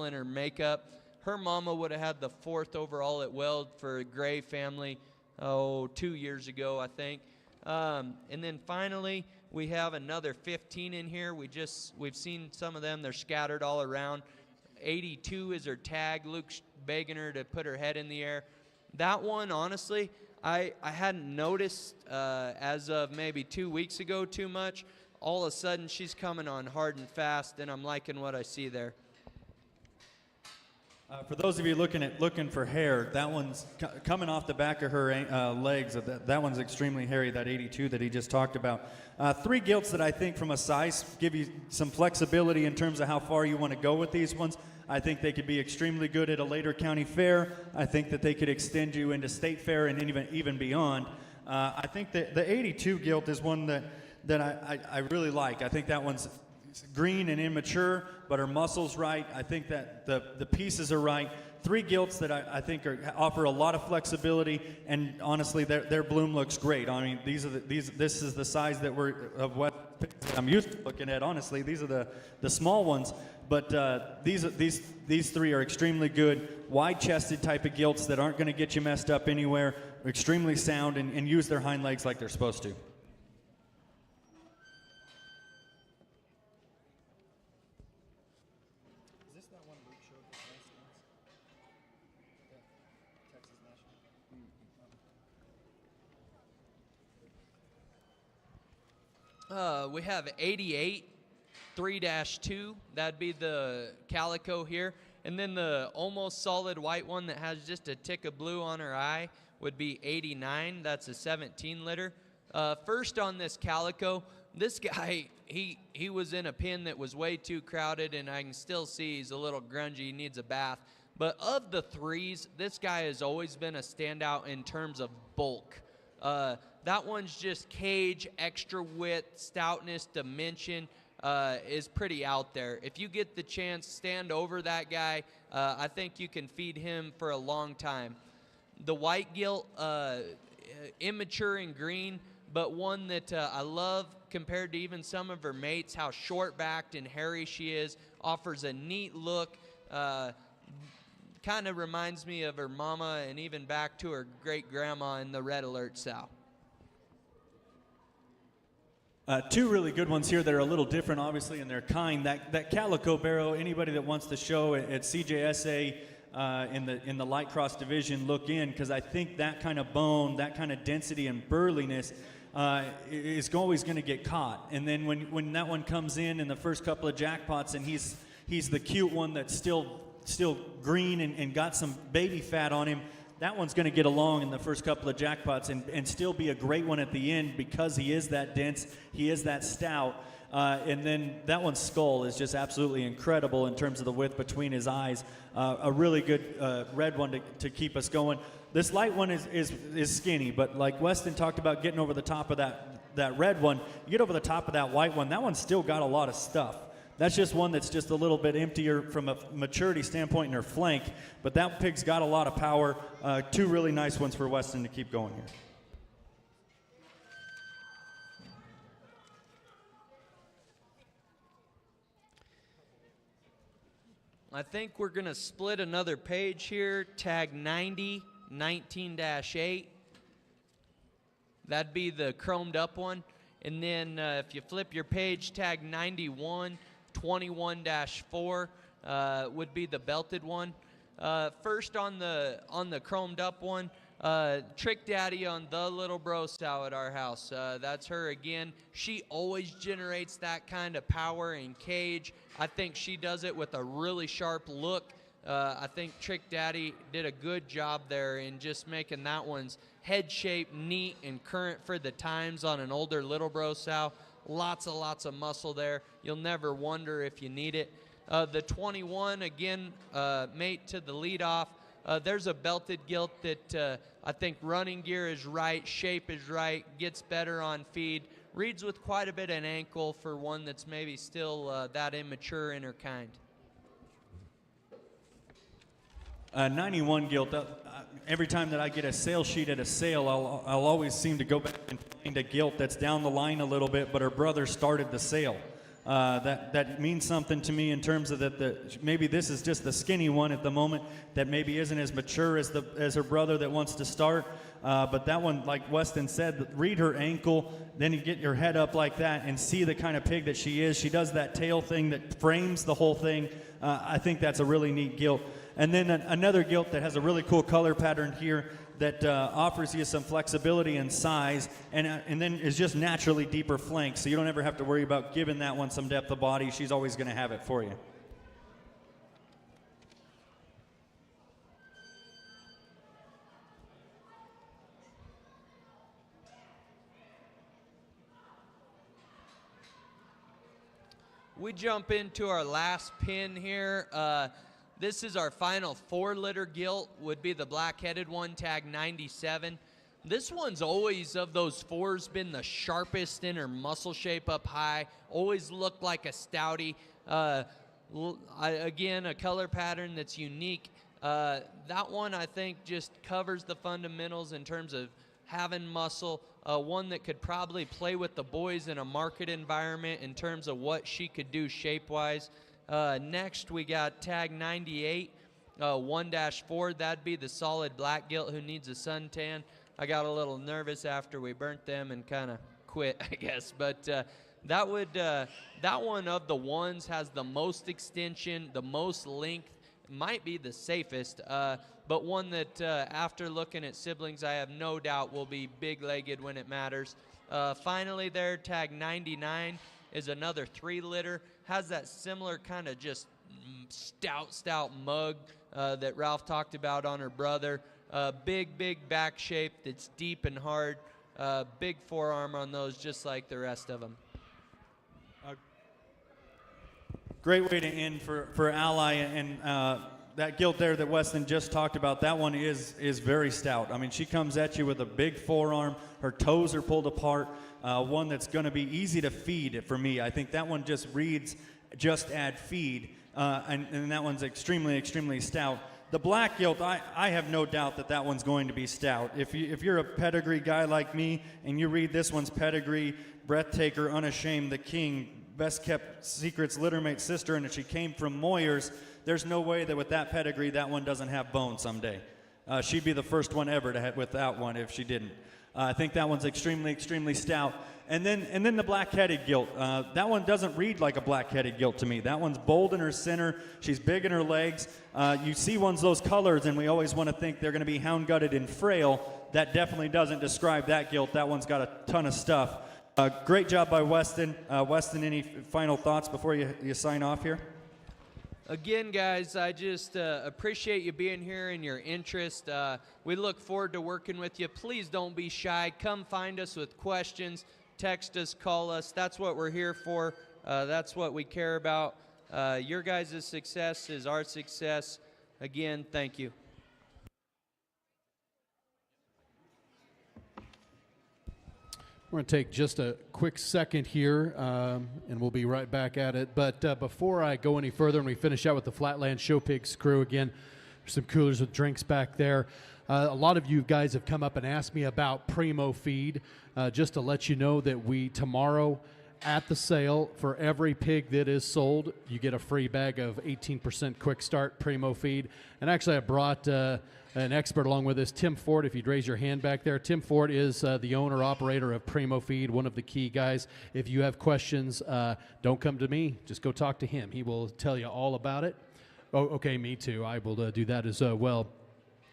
in her makeup. Her mama would have had the 4th overall at Weld for a Gray family, 2 years ago, I think. And then finally, we have another 15 in here. We've seen some of them. They're scattered all around. 82 is her tag. Luke's begging her to put her head in the air. That one, honestly, I hadn't noticed as of maybe 2 weeks ago too much. All of a sudden, she's coming on hard and fast, and I'm liking what I see there. For those of you looking for hair, that one's coming off the back of her legs. That one's extremely hairy, that 82 that he just talked about. 3 gilts that I think from a size give you some flexibility in terms of how far you want to go with these ones. I think they could be extremely good at a later county fair. I think that they could extend you into state fair and even beyond. I think that the 82 gilt is one that I really like. I think that one's green and immature, but her muscle's right. I think that the pieces are right. 3 gilts that I think offer a lot of flexibility, and honestly, their bloom looks great. I mean, this is the size that I'm used to looking at. Honestly, these are the small ones, but these 3 are extremely good, wide-chested type of gilts that aren't going to get you messed up anywhere. Extremely sound and use their hind legs like they're supposed to. We have 88, 3-2. That'd be the calico here. And then the almost solid white one that has just a tick of blue on her eye would be 89. That's a 17 litter. First on this calico, this guy, he was in a pen that was way too crowded, and I can still see he's a little grungy. He needs a bath. But of the 3s, this guy has always been a standout in terms of bulk. That one's just cage, extra width, stoutness, dimension is pretty out there. If you get the chance, stand over that guy. I think you can feed him for a long time. The white gilt, immature and green, but one that I love compared to even some of her mates, how short-backed and hairy she is, offers a neat look. Kind of reminds me of her mama and even back to her great-grandma in the Red Alert sow. 2 really good ones here that are a little different, obviously, in their kind. That Calico Barrow, anybody that wants to show at CJSA in the light cross division, look in, because I think that kind of bone, that kind of density and burliness is always going to get caught. And then when that one comes in the first couple of jackpots, and he's the cute one that's still green and got some baby fat on him, that one's going to get along in the first couple of jackpots and still be a great one at the end because he is that dense, he is that stout. And then that one's skull is just absolutely incredible in terms of the width between his eyes. A really good red one to keep us going. This light one is skinny, but like Weston talked about getting over the top of that red one, you get over the top of that white one, that one's still got a lot of stuff. That's just one that's just a little bit emptier from a maturity standpoint in her flank, but that pig's got a lot of power. Two really nice ones for Weston to keep going here. I think we're going to split another page here, tag 90, 19-8. That'd be the chromed up one. And then if you flip your page, tag 91, 21-4 would be the belted one. First on the chromed up one, Trick Daddy on the little bro sow at our house. That's her again. She always generates that kind of power in cage. I think she does it with a really sharp look. I think Trick Daddy did a good job there in just making that one's head shape neat and current for the times on an older little bro sow. Lots of muscle there. You'll never wonder if you need it. The 21, again, mate to the leadoff. There's a belted gilt that I think running gear is right, shape is right, gets better on feed, reads with quite a bit of an ankle for one that's maybe still that immature in her kind. 91 gilt. Every time that I get a sale sheet at a sale, I'll always seem to go back and find a gilt that's down the line a little bit, but her brother started the sale. That means something to me in terms of that maybe this is just the skinny one at the moment that maybe isn't as mature as her brother that wants to start. But that one, like Weston said, read her ankle, then you get your head up like that and see the kind of pig that she is. She does that tail thing that frames the whole thing. I think that's a really neat gilt. And then another gilt that has a really cool color pattern here that offers you some flexibility and size, and then is just naturally deeper flank, so you don't ever have to worry about giving that one some depth of body. She's always going to have it for you. We jump into our last pin here. This is our final 4-litter gilt, would be the black-headed one, tag 97. This one's always, of those 4s, been the sharpest in her muscle shape up high, always looked like a stouty. Again, a color pattern that's unique. That one, I think, just covers the fundamentals in terms of having muscle, one that could probably play with the boys in a market environment in terms of what she could do shape-wise. Next, we got tag 98, 1-4. That'd be the solid black gilt who needs a suntan. I got a little nervous after we burnt them and kind of quit, I guess. But that one of the ones has the most extension, the most length, might be the safest, but one that after looking at siblings, I have no doubt will be big-legged when it matters. Finally there, tag 99 is another 3-litter. Has that similar kind of just stout mug that Ralph talked about on her brother. Big back shape that's deep and hard. Big forearm on those, just like the rest of them. Great way to end for Ally, and that gilt there that Weston just talked about, that one is very stout. I mean, she comes at you with a big forearm. Her toes are pulled apart. One that's going to be easy to feed for me. I think that one just reads, just add feed, and that one's extremely stout. The black gilt, I have no doubt that one's going to be stout. If you're a pedigree guy like me and you read this one's pedigree, Breathtaker, Unashamed, The King, Best Kept Secrets, Littermate Sister, and if she came from Moyers, there's no way that with that pedigree that one doesn't have bone someday. She'd be the first one ever to have with that one if she didn't. I think that one's extremely stout. And then the black-headed gilt. That one doesn't read like a black-headed gilt to me. That one's bold in her center. She's big in her legs. You see ones those colors, and we always want to think they're going to be hound-gutted and frail. That definitely doesn't describe that gilt. That one's got a ton of stuff. Great job by Weston. Weston, any final thoughts before you sign off here? Again, guys, I just appreciate you being here and your interest. We look forward to working with you. Please don't be shy. Come find us with questions. Text us, call us. That's what we're here for. That's what we care about. Your guys' success is our success. Again, thank you. We're going to take just a quick second here, and we'll be right back at it. But before I go any further and we finish out with the Flatland Show Pigs crew, again, there's some coolers with drinks back there. A lot of you guys have come up and asked me about Primo Feed. Just to let you know that tomorrow at the sale, for every pig that is sold, you get a free bag of 18% Quick Start Primo Feed. And actually, I brought an expert along with us, Tim Ford, if you'd raise your hand back there. Tim Ford is the owner-operator of Primo Feed, one of the key guys. If you have questions, don't come to me. Just go talk to him. He will tell you all about it. Oh, okay, me too. I will do that as well.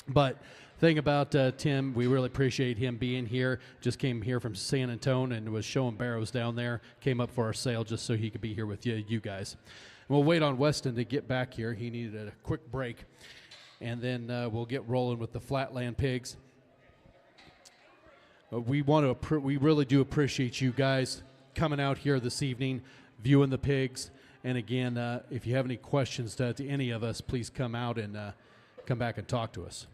But thing about Tim, we really appreciate him being here. Just came here from San Antonio and was showing barrows down there. Came up for our sale just so he could be here with you guys. And we'll wait on Weston to get back here. He needed a quick break. And then we'll get rolling with the Flatland Pigs. We really do appreciate you guys coming out here this evening, viewing the pigs. And again, if you have any questions to any of us, please come out and come back and talk to us.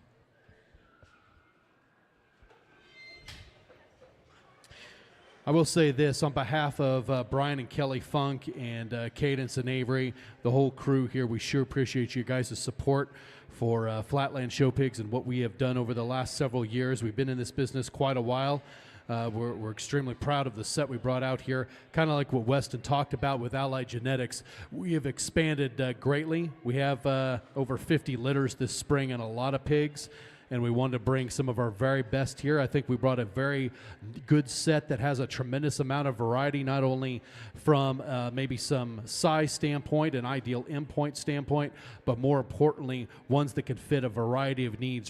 I will say this on behalf of Brian and Kelly Funk and Cadence and Avery, the whole crew here, we sure appreciate you guys' support for Flatland Show Pigs and what we have done over the last several years. We've been in this business quite a while. We're extremely proud of the set we brought out here. Kind of like what Weston talked about with Allied Genetics, we have expanded greatly. We have over 50 litters this spring and a lot of pigs. And we wanted to bring some of our very best here. I think we brought a very good set that has a tremendous amount of variety, not only from maybe some size standpoint, an ideal endpoint standpoint, but more importantly, ones that can fit a variety of needs